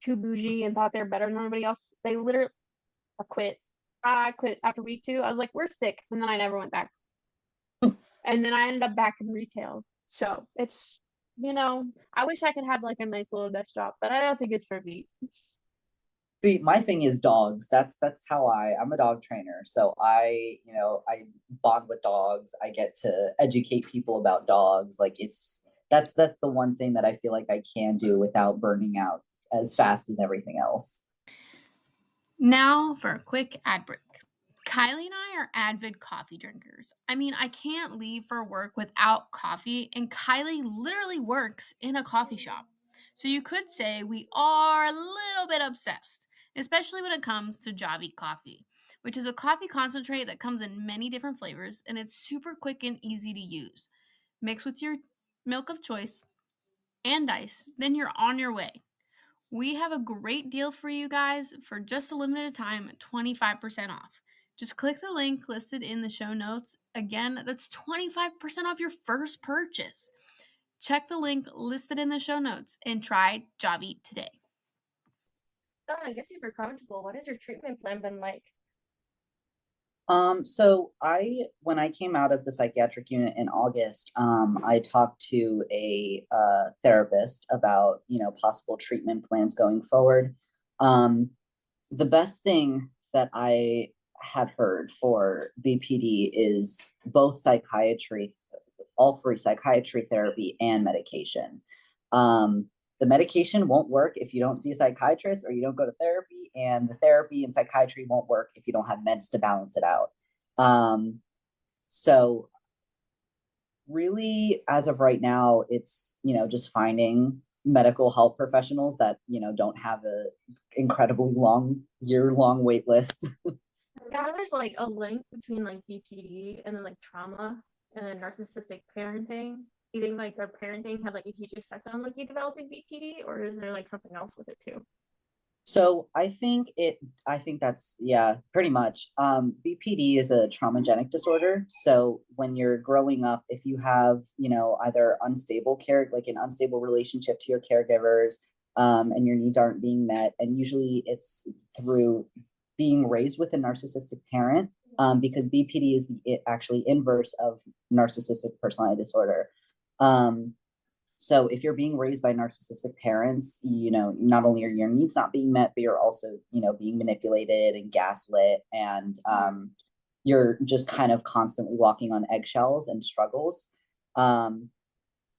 too bougie and thought they were better than everybody else. They literally, I quit. I quit after week 2. I was like, we're sick. And then I never went back. And then I ended up back in retail. So it's, I wish I could have like a nice little desk job, but I don't think it's for me. See, my thing is dogs. That's how I'm a dog trainer. So I bond with dogs. I get to educate people about dogs. Like that's the one thing that I feel like I can do without burning out as fast as everything else. Now for a quick ad break. Kylie and I are avid coffee drinkers. I mean, I can't leave for work without coffee, and Kylie literally works in a coffee shop. So you could say we are a little bit obsessed, especially when it comes to Javi coffee, which is a coffee concentrate that comes in many different flavors, and it's super quick and easy to use. Mix with your milk of choice and ice, then you're on your way. We have a great deal for you guys for just a limited time, 25% off. Just click the link listed in the show notes. Again, that's 25% off your first purchase. Check the link listed in the show notes and try Javi today. Oh, I guess if you're comfortable, what has your treatment plan been like? So when I came out of the psychiatric unit in August, I talked to a therapist about, possible treatment plans going forward. The best thing that I had heard for BPD is both psychiatry, all three, psychiatry, therapy, and medication. The medication won't work if you don't see a psychiatrist or you don't go to therapy, and the therapy and psychiatry won't work if you don't have meds to balance it out. So really, as of right now, it's, just finding medical health professionals that, don't have a incredibly year-long wait list. Yeah, there's like a link between like BPD and then like trauma and then narcissistic parenting. Do you think like their parenting had like a huge effect on like you developing BPD, or is there like something else with it too? So I think that's, yeah, pretty much. BPD is a traumagenic disorder. So when you're growing up, if you have, either like an unstable relationship to your caregivers, and your needs aren't being met, and usually it's through being raised with a narcissistic parent, because BPD is the actually inverse of narcissistic personality disorder. So if you're being raised by narcissistic parents, not only are your needs not being met, but you're also, being manipulated and gaslit, and you're just kind of constantly walking on eggshells and struggles.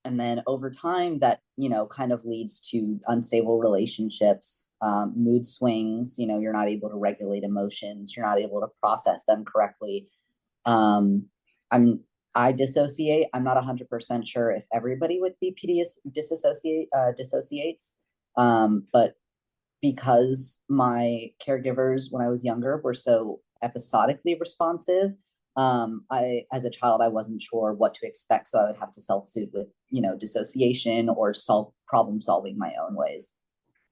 And then over time that, kind of leads to unstable relationships, mood swings, you're not able to regulate emotions, you're not able to process them correctly. I dissociate. I'm not 100% sure if everybody with BPD dissociates. But because my caregivers when I was younger were so episodically responsive, as a child, I wasn't sure what to expect. So I would have to self-soothe with, dissociation or problem solving my own ways.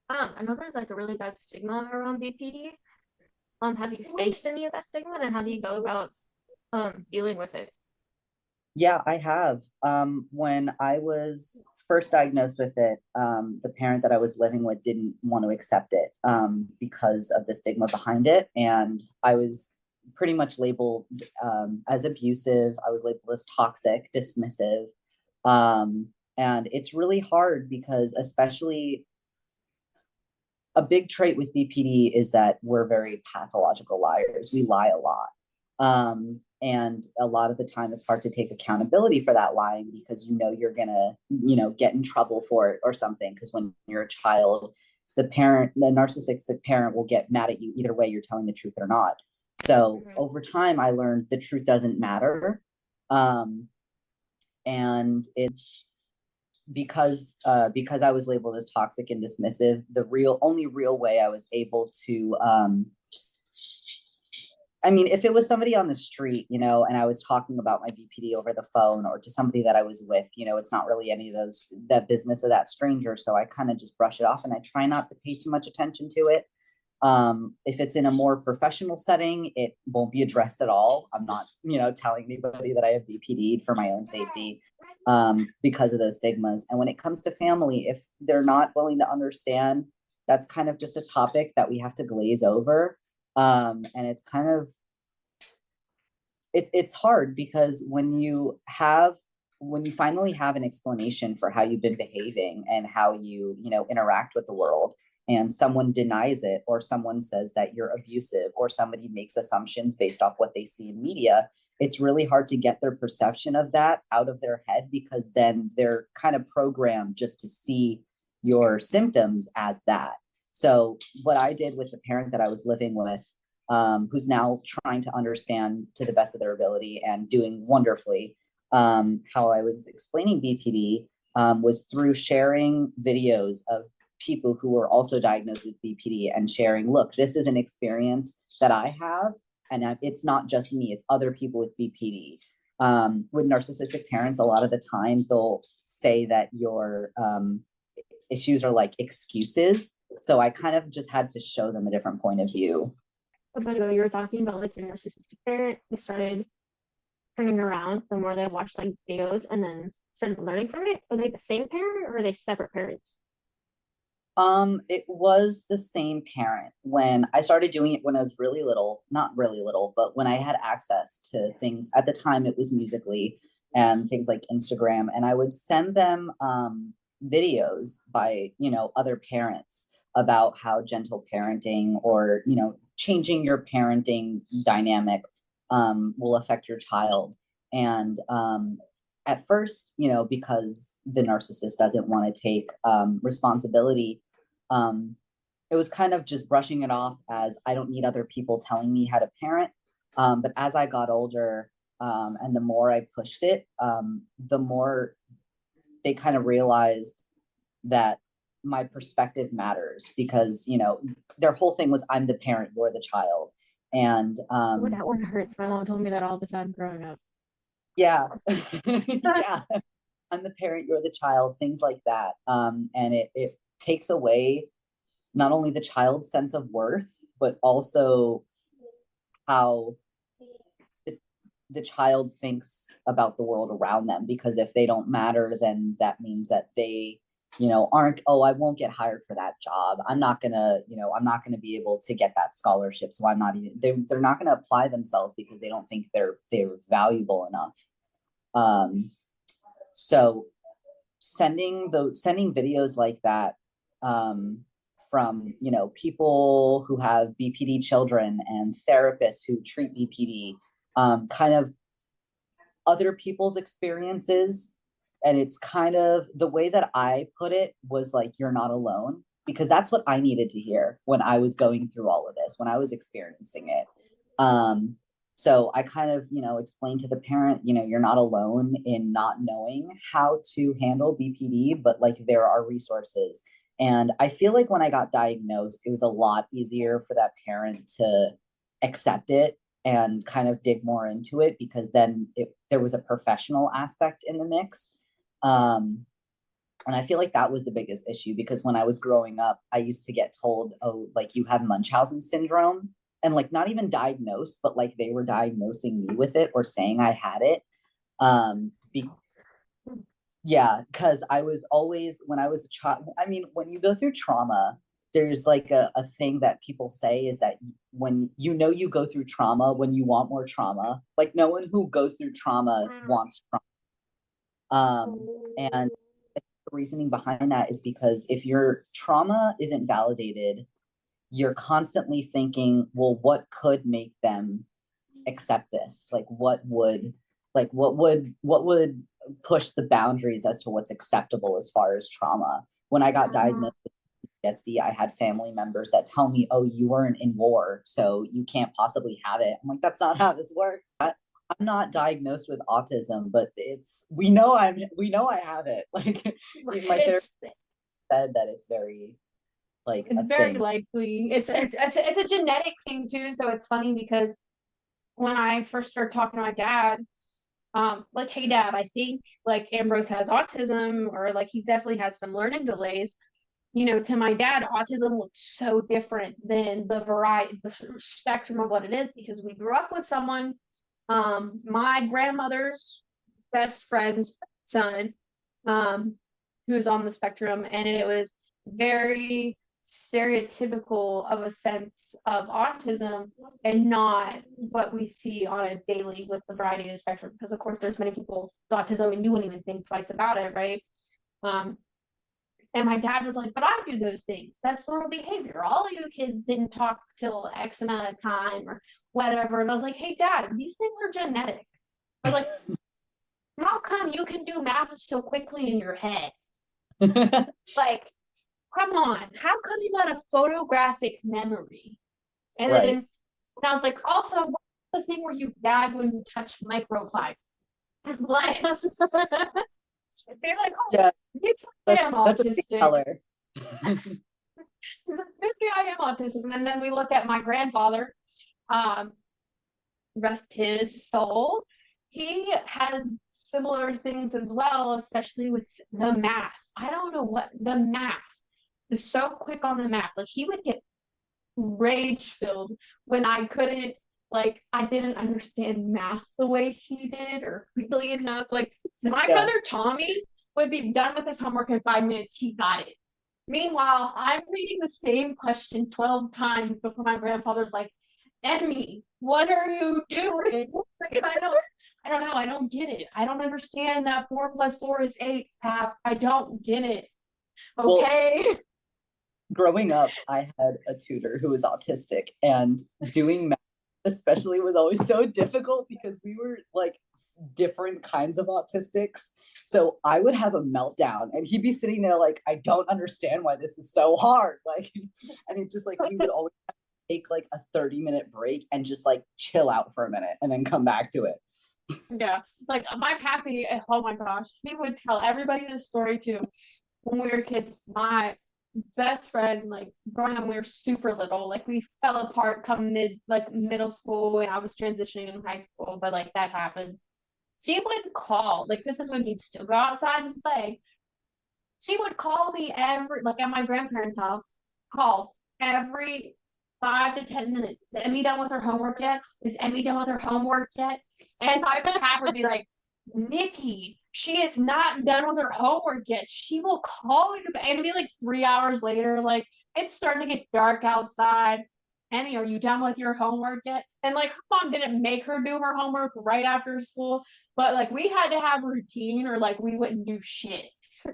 I know there's like a really bad stigma around BPD. Have you faced any of that stigma, and how do you go about dealing with it? Yeah, I have. When I was first diagnosed with it, the parent that I was living with didn't want to accept it, because of the stigma behind it. And I was pretty much labeled as abusive. I was labeled as toxic, dismissive. And it's really hard because, especially, a big trait with BPD is that we're very pathological liars. We lie a lot. And a lot of the time it's hard to take accountability for that lying, because you're gonna get in trouble for it or something, because when you're a child, the narcissistic parent will get mad at you either way you're telling the truth or not. So over time I learned the truth doesn't matter. And it's because I was labeled as toxic and dismissive, the only real way I was able to if it was somebody on the street, and I was talking about my BPD over the phone, or to somebody that I was with, it's not really any of that business of that stranger. So I kind of just brush it off, and I try not to pay too much attention to it. If it's in a more professional setting, it won't be addressed at all. I'm not, telling anybody that I have BPD for my own safety, because of those stigmas. And when it comes to family, if they're not willing to understand, that's kind of just a topic that we have to glaze over. And it's kind of, it's hard, because when you finally have an explanation for how you've been behaving and how you interact with the world, and someone denies it, or someone says that you're abusive, or somebody makes assumptions based off what they see in media, it's really hard to get their perception of that out of their head, because then they're kind of programmed just to see your symptoms as that. So what I did with the parent that I was living with, who's now trying to understand to the best of their ability and doing wonderfully, how I was explaining BPD, was through sharing videos of people who were also diagnosed with BPD and sharing, look, this is an experience that I have, and it's not just me, it's other people with BPD. With narcissistic parents, a lot of the time they'll say that your issues are like excuses. So I kind of just had to show them a different point of view. A bit ago, you were talking about like your narcissistic parent. They started turning around the more they watched like videos and then started learning from it. Are they the same parent or are they separate parents? It was the same parent. When I started doing it when I was really little, not really little, but when I had access to things at the time, it was Musically and things like Instagram, and I would send them videos by, other parents about how gentle parenting, or, changing your parenting dynamic will affect your child. And at first, because the narcissist doesn't want to take responsibility, it was kind of just brushing it off as, I don't need other people telling me how to parent. But as I got older, and the more I pushed it, the more they kind of realized that my perspective matters, because, their whole thing was, I'm the parent, you're the child. And Oh, that one hurts. My mom told me that all the time growing up. yeah. Yeah, I'm the parent, you're the child, things like that. And it takes away not only the child's sense of worth, but also how the child thinks about the world around them. Because if they don't matter, then that means that they, aren't, oh, I won't get hired for that job, I'm not gonna be able to get that scholarship, so I'm not even, they're not gonna apply themselves because they don't think they're valuable enough. So sending videos like that, from people who have BPD children and therapists who treat BPD, kind of other people's experiences. And it's kind of, the way that I put it was like, you're not alone, because that's what I needed to hear when I was going through all of this, when I was experiencing it. So I kind of, explained to the parent, you're not alone in not knowing how to handle BPD, but like, there are resources. And I feel like when I got diagnosed, it was a lot easier for that parent to accept it and kind of dig more into it, because then there was a professional aspect in the mix. And I feel like that was the biggest issue, because when I was growing up, I used to get told, oh, like, you have Munchausen syndrome, and like, not even diagnosed, but like, they were diagnosing me with it or saying I had it. Yeah, because I was always, when I was a child, I mean, when you go through trauma, there's like a thing that people say is that when you go through trauma, when you want more trauma, like, no one who goes through trauma wants trauma. And the reasoning behind that is because if your trauma isn't validated, you're constantly thinking, well, what could make them accept this? Like, what would push the boundaries as to what's acceptable as far as trauma? When I got diagnosed with PTSD, I had family members that tell me, oh, you weren't in war, so you can't possibly have it. I'm like, that's not how this works. I'm not diagnosed with autism, but we know I have it. Like, my therapist said that it's very, like, it's very likely. It's a genetic thing too. So it's funny because when I first started talking to my dad, like, hey dad, I think like Ambrose has autism, or like he definitely has some learning delays. To my dad, autism looks so different than the spectrum of what it is, because we grew up with someone, my grandmother's best friend's son, who's on the spectrum, and it was very stereotypical of a sense of autism, and not what we see on a daily with the variety of the spectrum, because of course there's many people with autism and you wouldn't even think twice about it, right? And my dad was like, but I do those things. That's normal behavior. All of you kids didn't talk till X amount of time or whatever. And I was like, hey, Dad, these things are genetic. I was like, how come you can do math so quickly in your head? Like, come on. How come you got a photographic memory? And Right. then and I was like, also, what's the thing where you gag when you touch microfibers? Like, they're like, oh, Yeah, maybe I am that's a big autistic. color. Maybe I am autistic. And then we look at my grandfather, rest his soul. He had similar things as well, especially with the math. I don't know what the math is so quick on the math. Like he would get rage filled when I couldn't, like, I didn't understand math the way he did or quickly enough. Like my brother Tommy would be done with his homework in 5 minutes. He got it. Meanwhile, I'm reading the same question 12 times before my grandfather's like, Emmy, what are you doing? I don't know. I don't get it. I don't understand that 4 + 4 is 8, Pap. I don't get it. Okay. Well, growing up, I had a tutor who was autistic, and doing math especially was always so difficult because we were like different kinds of autistics. So I would have a meltdown and he'd be sitting there like, I don't understand why this is so hard. Like, and it just like, we would always take like a 30-minute break and just like chill out for a minute and then come back to it. Yeah, like my pappy, oh my gosh, he would tell everybody this story too. When we were kids, my best friend, like growing up, we were super little. Like we fell apart come middle school, and I was transitioning in high school, but like that happens. She would call, like this is when you'd still go outside and play. She would call me every, like at my grandparents' house, call every 5 to 10 minutes. Is Emmy done with her homework yet? Is Emmy done with her homework yet? And my dad would be like, Nikki, she is not done with her homework yet. She will call you. And it'd be like 3 hours later, like it's starting to get dark outside. Emmy, are you done with your homework yet? And like her mom didn't make her do her homework right after school, but like we had to have a routine or like we wouldn't do shit.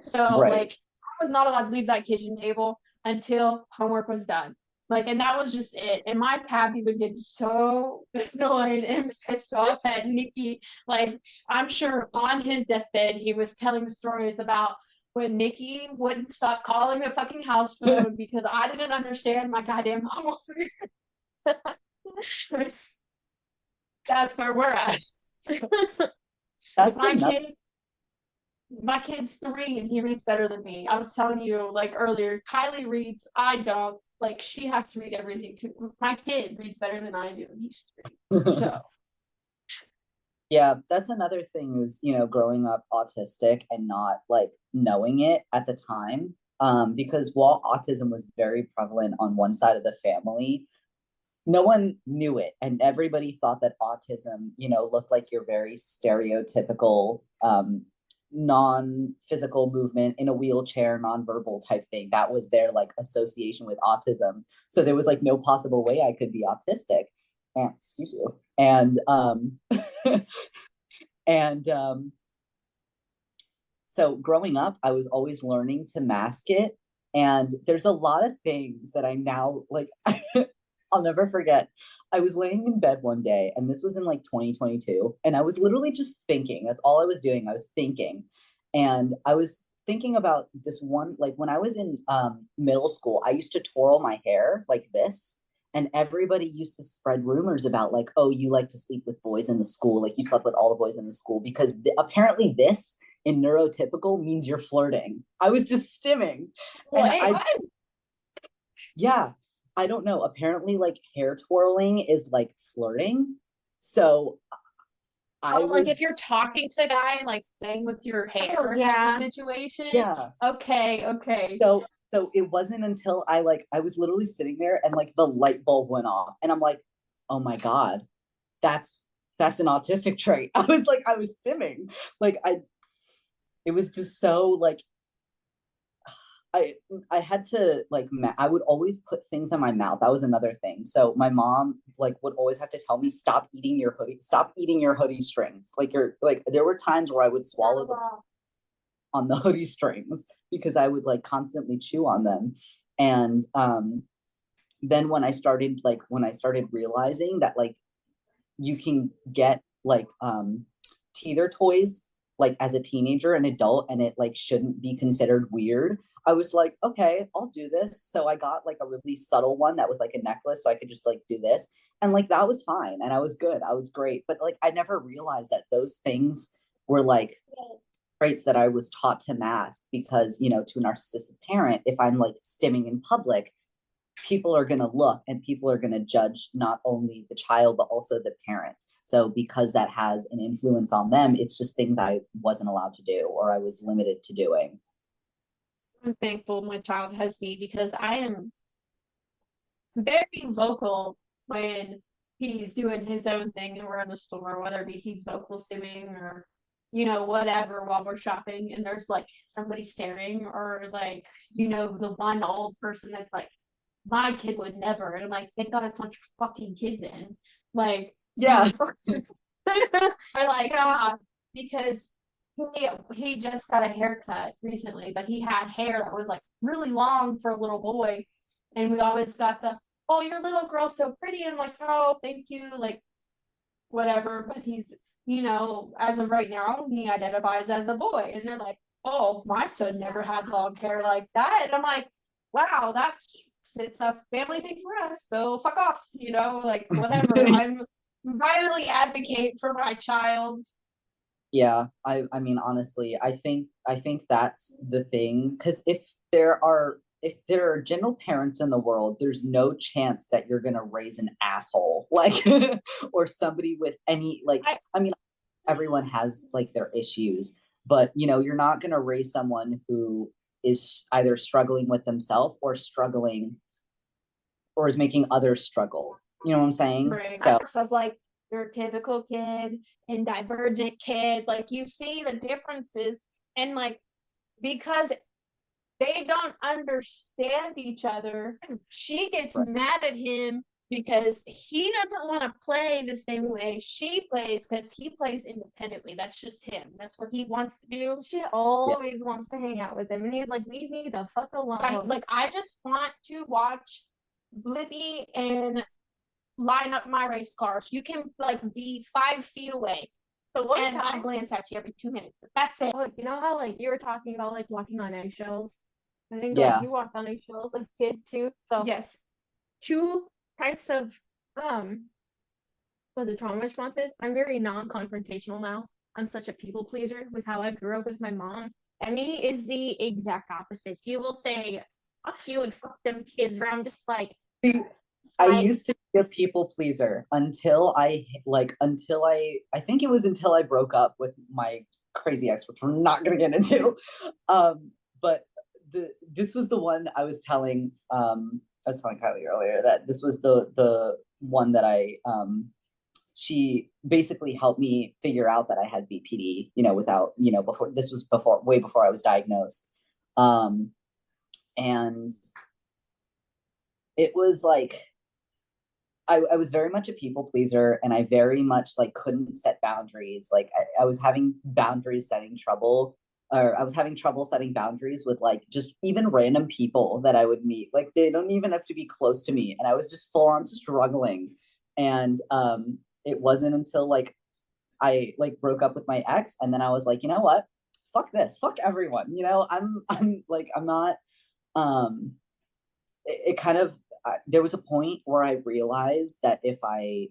So Right. like I was not allowed to leave that kitchen table until homework was done. Like, and that was just it. And my pappy would get so annoyed and pissed off at Nikki. Like, I'm sure on his deathbed, he was telling stories about when Nikki wouldn't stop calling the fucking house phone because I didn't understand my goddamn homework. That's where we're at. That's my another. kid, my kid's 3 and he reads better than me. I was telling you like earlier, Kylie reads, I don't. Like she has to read everything too. My kid reads better than I do. He's 3. So Yeah, that's another thing is, you know, growing up autistic and not like knowing it at the time. Because while autism was very prevalent on one side of the family, no one knew it. And everybody thought that autism, you know, looked like your very stereotypical non-physical movement in a wheelchair, non-verbal type thing. That was their like association with autism. So there was like no possible way I could be autistic. And excuse you. And and so growing up, I was always learning to mask it. And there's a lot of things that I now like I'll never forget. I was laying in bed one day, and this was in like 2022, and I was literally just thinking. That's all I was doing. I was thinking. And I was thinking about this one, like when I was in middle school, I used to twirl my hair like this. And everybody used to spread rumors about like, oh, you like to sleep with boys in the school. Like you slept with all the boys in the school because apparently this in neurotypical means you're flirting. I was just stimming. And yeah, I don't know. Apparently like hair twirling is like flirting. So like if you're talking to a guy and like playing with your hair situation. Yeah. Okay. So it wasn't until I was literally sitting there and like the light bulb went off and I'm like, oh my God, that's an autistic trait. I was stimming. Like it was just so like, I had to like, I would always put things in my mouth. That was another thing. So my mom like would always have to tell me, stop eating your hoodie strings. Like there were times where I would swallow on the hoodie strings because I would like constantly chew on them. And then when I started realizing that like you can get like teether toys like as a teenager and adult, and it like shouldn't be considered weird, I was like, okay, I'll do this. So I got like a really subtle one that was like a necklace, so I could just like do this, and like that was fine, and I was good, I was great. But like I never realized that those things were like traits that I was taught to mask, because you know, to a narcissistic parent, if I'm like stimming in public, people are going to look and people are going to judge not only the child but also the parent. So because that has an influence on them, it's just things I wasn't allowed to do or I was limited to doing. I'm thankful my child has me, because I am very vocal when he's doing his own thing and we're in the store, whether it be he's vocal stimming or, you know, whatever, while we're shopping and there's like somebody staring, or like, you know, the one old person that's like, my kid would never. And I'm like, thank God it's not your fucking kid then. Like, Yeah. I like, because he just got a haircut recently, but he had hair that was like really long for a little boy. And we always got the, oh, your little girl's so pretty. And I'm like, oh, thank you. Like, whatever. But he's, you know, as of right now, he identifies as a boy. And they're like, oh, my son never had long hair like that. And I'm like, wow, it's a family thing for us. So fuck off, you know, like whatever. I'm violently advocate for my child. Yeah, I mean honestly, I think that's the thing, because if there are general parents in the world, there's no chance that you're gonna raise an asshole like or somebody with any like I mean everyone has like their issues, but you know, you're not gonna raise someone who is either struggling with themselves or struggling or is making others struggle. You know what I'm saying? Right. So I was like, your typical kid and divergent kid, like you see the differences, and like because they don't understand each other, she gets right. mad at him because he doesn't want to play the same way she plays, because he plays independently. That's just him. That's what he wants to do. She always wants to hang out with him, and he's like, leave me the fuck alone. Like, I just want to watch Blippi and line up my race cars. You can like be 5 feet away. So one time I'll glance at you every 2 minutes. But that's it. Like, you know how like you were talking about like walking on eggshells? I think like you walked on eggshells as a kid too. So Yes. two types of for the trauma responses. I'm very non-confrontational now. I'm such a people pleaser with how I grew up with my mom. Emmy is the exact opposite. She will say, fuck you and fuck them kids, where I'm just like, I used to be a people pleaser until I think it was until I broke up with my crazy ex, which we're not gonna get into. But this was the one I was telling Kylie earlier, that this was the one that she basically helped me figure out that I had BPD, you know, without, you know, way before I was diagnosed. And it was like, I was very much a people pleaser, and I very much like couldn't set boundaries. Like I was having trouble setting boundaries with like just even random people that I would meet. Like they don't even have to be close to me, and I was just full on struggling. And it wasn't until like I like broke up with my ex, and then I was like, you know what, fuck this, fuck everyone, you know, I'm like, I'm not it kind of there was a point where I realized that if I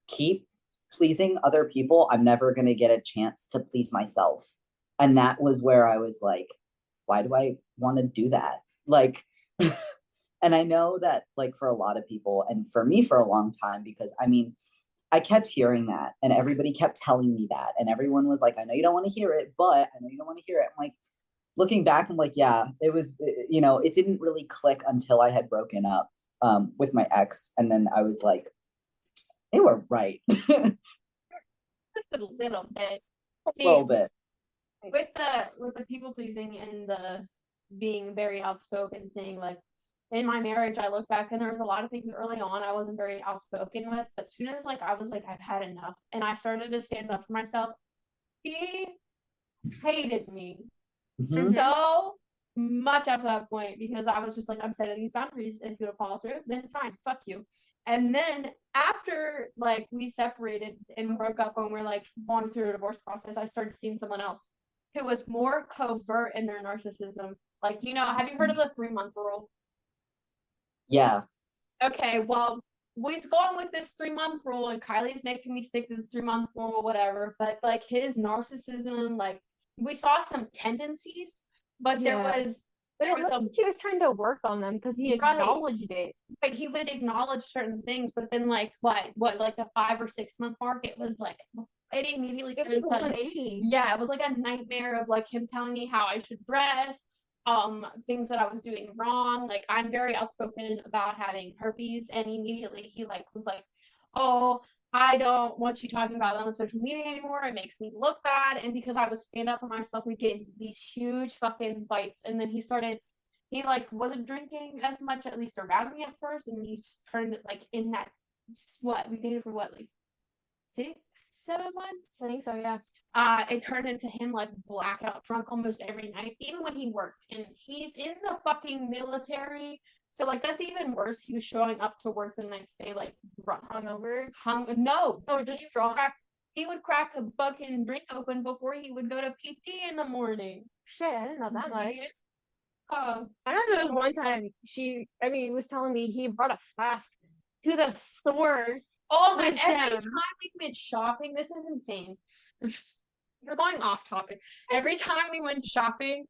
keep pleasing other people, I'm never going to get a chance to please myself. And that was where I was like, why do I want to do that? Like, and I know that like for a lot of people, and for me for a long time, because I mean, I kept hearing that and everybody kept telling me that. And everyone was like, I know you don't want to hear it, but I know you don't want to hear it. I'm like, looking back, I'm like, yeah, it was, you know, it didn't really click until I had broken up with my ex. And then I was like, they were right. Just a little bit. A little bit. With the people pleasing and the being very outspoken thing, like in my marriage, I look back and there was a lot of things early on I wasn't very outspoken with, but as soon as like I was like, I've had enough, and I started to stand up for myself, he hated me Mhm. so much up to that point because I was just like, I'm setting these boundaries, and if you don't follow through, then fine, fuck you. And then after like we separated and broke up and we're like going through a divorce process, I started seeing someone else who was more covert in their narcissism. Like, have you heard of the 3-month rule? Yeah. Okay, well, we's going with this 3-month rule, and Kylie's making me stick to this 3-month rule, whatever. But like his narcissism, like we saw some tendencies, but there was he was trying to work on them because he acknowledged it. but he would acknowledge certain things, but then like like the 5 or 6 month mark, it was like it immediately It was like 180. yeah, it was like a nightmare of like him telling me how I should dress, things that I was doing wrong. Like I'm very outspoken about having herpes, and immediately he like was like, oh, I don't want you talking about that on social media anymore. It makes me look bad. And because I would stand up for myself, we'd get these huge fucking fights. And then he like wasn't drinking as much, at least around me at first. And he turned like in that, we dated for what, like 6, 7 months? I think so, yeah. It turned into him like blackout drunk almost every night, even when he worked. And he's in the fucking military. So like that's even worse. He was showing up to work the next day like Hungover. Just drunk. He would crack a fucking drink open before he would go to PT in the morning. Shit, I didn't know that much. I know there was one time he was telling me he brought a flask to the store. Oh my! Every time we went shopping, this is insane. We're going off topic. Every time we went shopping,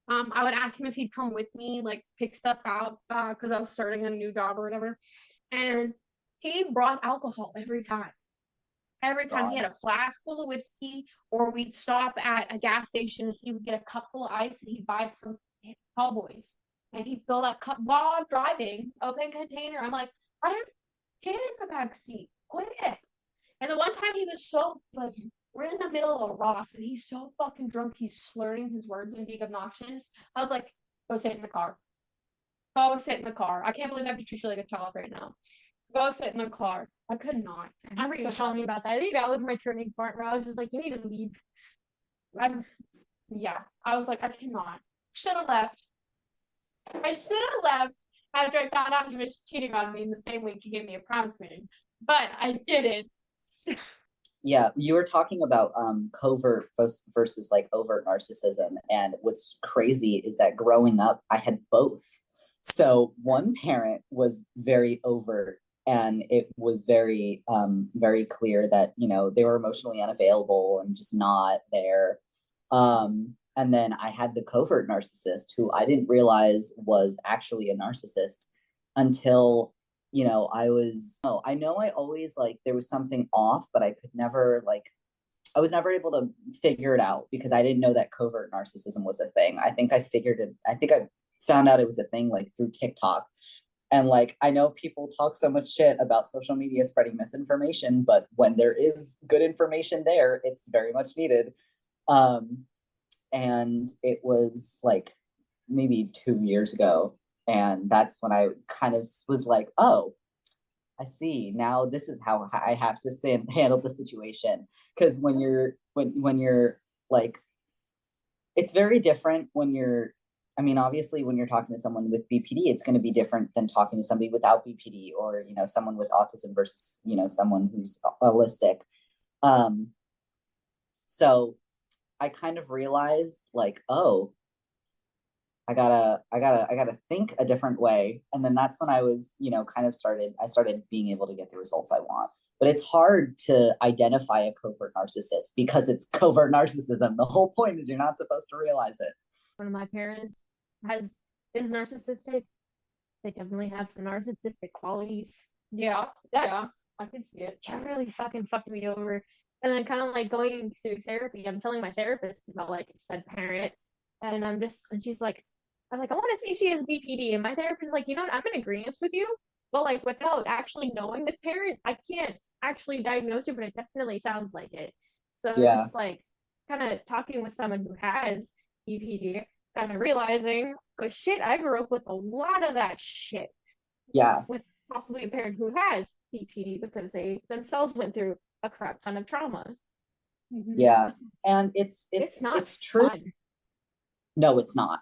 I would ask him if he'd come with me, like pick stuff out, because I was starting a new job or whatever. And he brought alcohol every time. Every time he had a flask full of whiskey, or we'd stop at a gas station, he would get a cup full of ice, and he'd buy some tall boys, and he'd fill that cup while I'm driving, open container. I'm like, I don't get in the back seat, quit it. And the one time he was so like, we're in the middle of Ross, and he's so fucking drunk, he's slurring his words and being obnoxious. I was like, go sit in the car. Go sit in the car. I can't believe I have to treat you like a child right now. Go sit in the car. I could not. I remember you telling me about that. I think that was my turning point where I was just like, you need to leave. I was like, I cannot. Should have left. I should have left after I found out he was cheating on me in the same week he gave me a promise ring. But I didn't. Yeah, you were talking about covert versus like overt narcissism, and what's crazy is that growing up I had both. So one parent was very overt, and it was very very clear that they were emotionally unavailable and just not there. And then I had the covert narcissist, who I didn't realize was actually a narcissist until I know I always like there was something off, but I could never I was never able to figure it out because I didn't know that covert narcissism was a thing. I think I found out it was a thing like through TikTok. And like I know people talk so much shit about social media spreading misinformation, but when there is good information there, it's very much needed. And it was like maybe 2 years ago, and that's when I kind of was like, oh, I see. Now this is how I have to handle the situation. Because when you're like, it's very different when you're, obviously when you're talking to someone with BPD, it's going to be different than talking to somebody without BPD, or someone with autism versus someone who's holistic. So I kind of realized like, oh, I gotta think a different way. And then that's when I was, I started being able to get the results I want. But it's hard to identify a covert narcissist because it's covert narcissism. The whole point is you're not supposed to realize it. One of my parents is narcissistic. They definitely have some narcissistic qualities. Yeah, I can see it. That really fucking fucked me over. And then kind of like going through therapy, I'm telling my therapist about like said parent, and she's like, I'm like, I want to say she has BPD, and my therapist is like, what, I'm in agreement with you, but like without actually knowing this parent, I can't actually diagnose it, but it definitely sounds like it. So Yeah. Just like kind of talking with someone who has BPD, kind of realizing, oh shit, I grew up with a lot of that shit. Yeah. With possibly a parent who has BPD because they themselves went through a crap ton of trauma. Yeah. And it's true. Fun. No, it's not.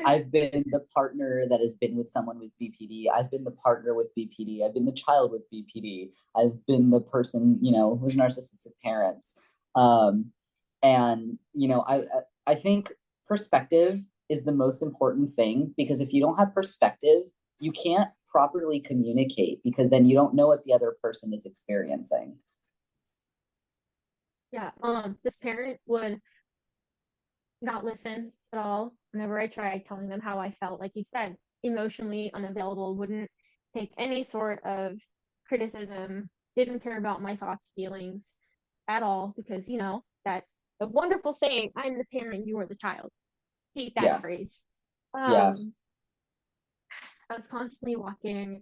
I've been the partner that has been with someone with BPD. I've been the partner with BPD. I've been the child with BPD. I've been the person, who's narcissistic parents. And I think perspective is the most important thing, because if you don't have perspective, you can't properly communicate, because then you don't know what the other person is experiencing. Yeah, this parent would not listen at all whenever I tried telling them how I felt. Like you said, emotionally unavailable, wouldn't take any sort of criticism, didn't care about my thoughts, feelings at all, because that a wonderful saying, I'm the parent, you are the child. Hate that Yeah. phrase. Yeah. I was constantly walking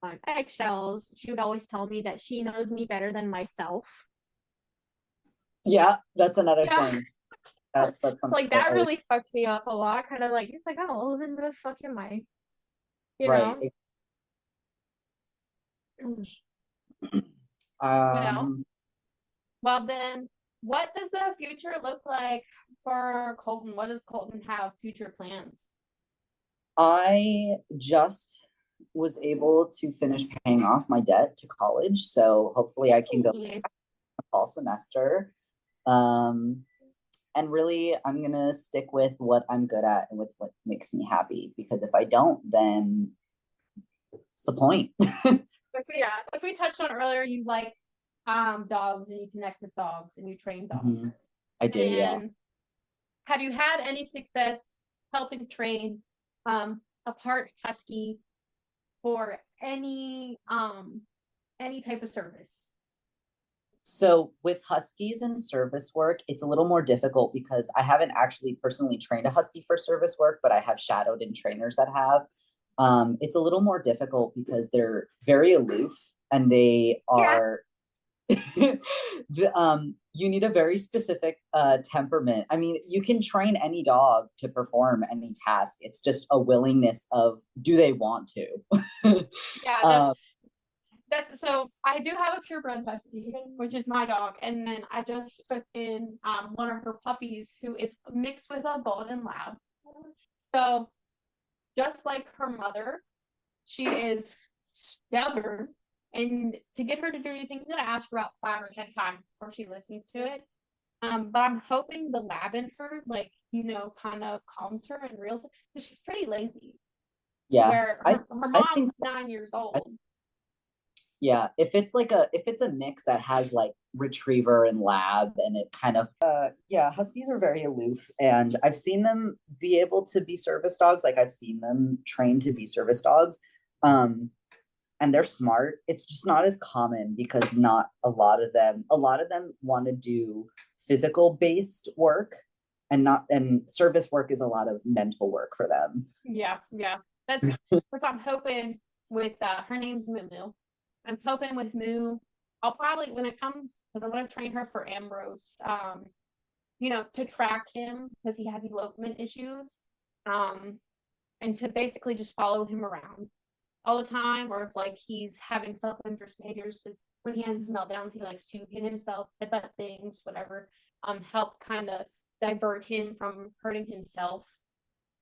on eggshells. She would always tell me that she knows me better than myself. Yeah, that's another Yeah. thing. That's something Like that really fucked me up a lot. Kind of like, it's like, oh, then the fuck am I? right. Well then, what does the future look like for Colton? What does Colton have future plans? I just was able to finish paying off my debt to college, so hopefully I can go fall semester. And really, I'm gonna stick with what I'm good at and with what makes me happy, because if I don't, then what's the point? Yeah, as we touched on earlier, you like dogs and you connect with dogs and you train dogs. I do, yeah. Have you had any success helping train a part husky for any type of service? So with huskies and service work, it's a little more difficult, because I haven't actually personally trained a husky for service work, but I have shadowed in trainers that have. It's a little more difficult because they're very aloof, and they are you need a very specific temperament. I mean, you can train any dog to perform any task. It's just a willingness of, do they want to? Yeah, that's so I do have a purebred husky, which is my dog, and then I just took in one of her puppies who is mixed with a golden lab. So just like her mother, she is stubborn, and to get her to do anything, I'm gonna ask her about 5 or 10 times before she listens to it. But I'm hoping the lab insert, kind of calms her and reels it, because she's pretty lazy. Yeah, where her mom's 9 years old. Yeah, if it's a mix that has like retriever and lab, and it kind of yeah, huskies are very aloof, and I've seen them be able to be service dogs. Like, I've seen them trained to be service dogs. And they're smart. It's just not as common, because not a lot of them want to do physical based work, and service work is a lot of mental work for them. Yeah. That's what I'm hoping with her name's Moo. I'm hoping with Moo, I'll probably, when it comes, because I want to train her for Ambrose, to track him because he has elopement issues, and to basically just follow him around all the time, or if like he's having self-interest behaviors, because when he has his meltdowns, he likes to hit himself, headbutt things, whatever, help kind of divert him from hurting himself.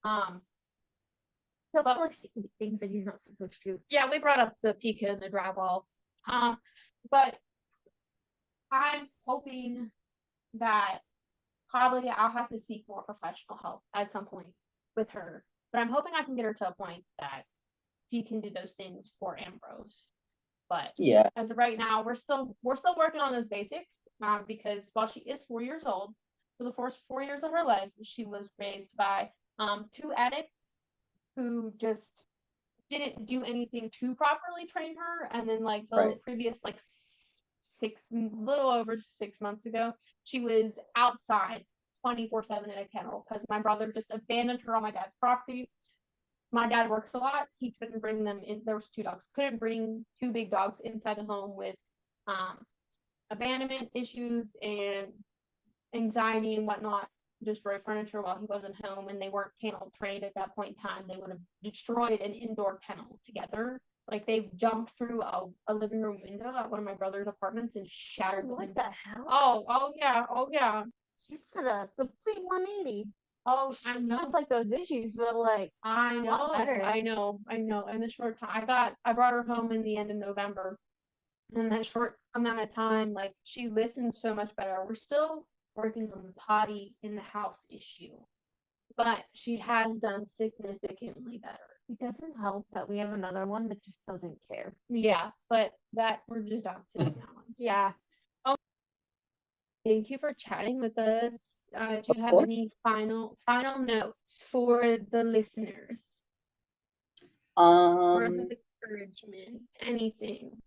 But like things that he's not supposed to. Yeah, we brought up the Pika and the drywall. But I'm hoping that probably I'll have to seek more professional help at some point with her. But I'm hoping I can get her to a point that she can do those things for Ambrose. But yeah, as of right now, we're still working on those basics. Because while she is 4 years old, for the first 4 years of her life, she was raised by 2 addicts who just didn't do anything to properly train her. And then like the previous like little over 6 months ago, she was outside 24/7 in a kennel because my brother just abandoned her on my dad's property. My dad works a lot. He couldn't bring them in. There was 2 dogs. Couldn't bring 2 big dogs inside the home with abandonment issues and anxiety and whatnot. Destroy furniture while he wasn't home, and they weren't kennel trained at that point in time. They would have destroyed an indoor kennel together. Like, they've jumped through a living room window at one of my brother's apartments and shattered the window. What the hell? Oh yeah. She's did a complete 180. Oh, I know. It's like those issues, but like I a know, lot better. I know. In the short time, I brought her home in the end of November. In that short amount of time, like she listens so much better. We're still working on the potty in the house issue, but she has done significantly better. It doesn't help that we have another one that just doesn't care. Yeah, but that we're just adopting that one. Yeah. Thank you for chatting with us. Do Of you have course. any final notes for the listeners? Words of Um, encouragement, anything?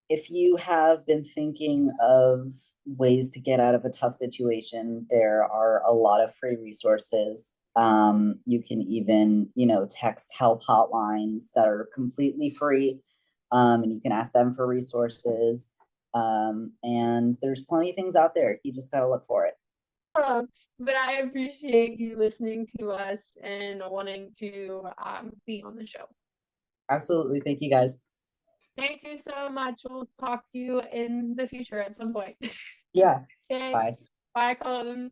if you have been thinking of ways to get out of a tough situation, there are a lot of free resources. You can even, text help hotlines that are completely free, and you can ask them for resources. And there's plenty of things out there. You just got to look for it. But I appreciate you listening to us and wanting to be on the show. Absolutely. Thank you guys. Thank you so much. We'll talk to you in the future at some point. Yeah. Okay. Bye. Bye, Colton.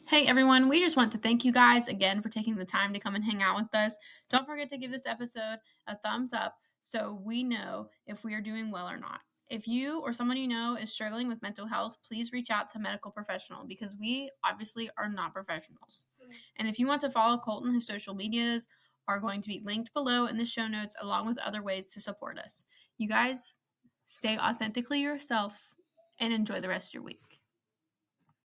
Hey everyone, we just want to thank you guys again for taking the time to come and hang out with us. Don't forget to give this episode a thumbs up so we know if we are doing well or not. If you or someone you know is struggling with mental health, please reach out to a medical professional because we obviously are not professionals. And if you want to follow Colton, his social medias are going to be linked below in the show notes along with other ways to support us. You guys stay authentically yourself and enjoy the rest of your week.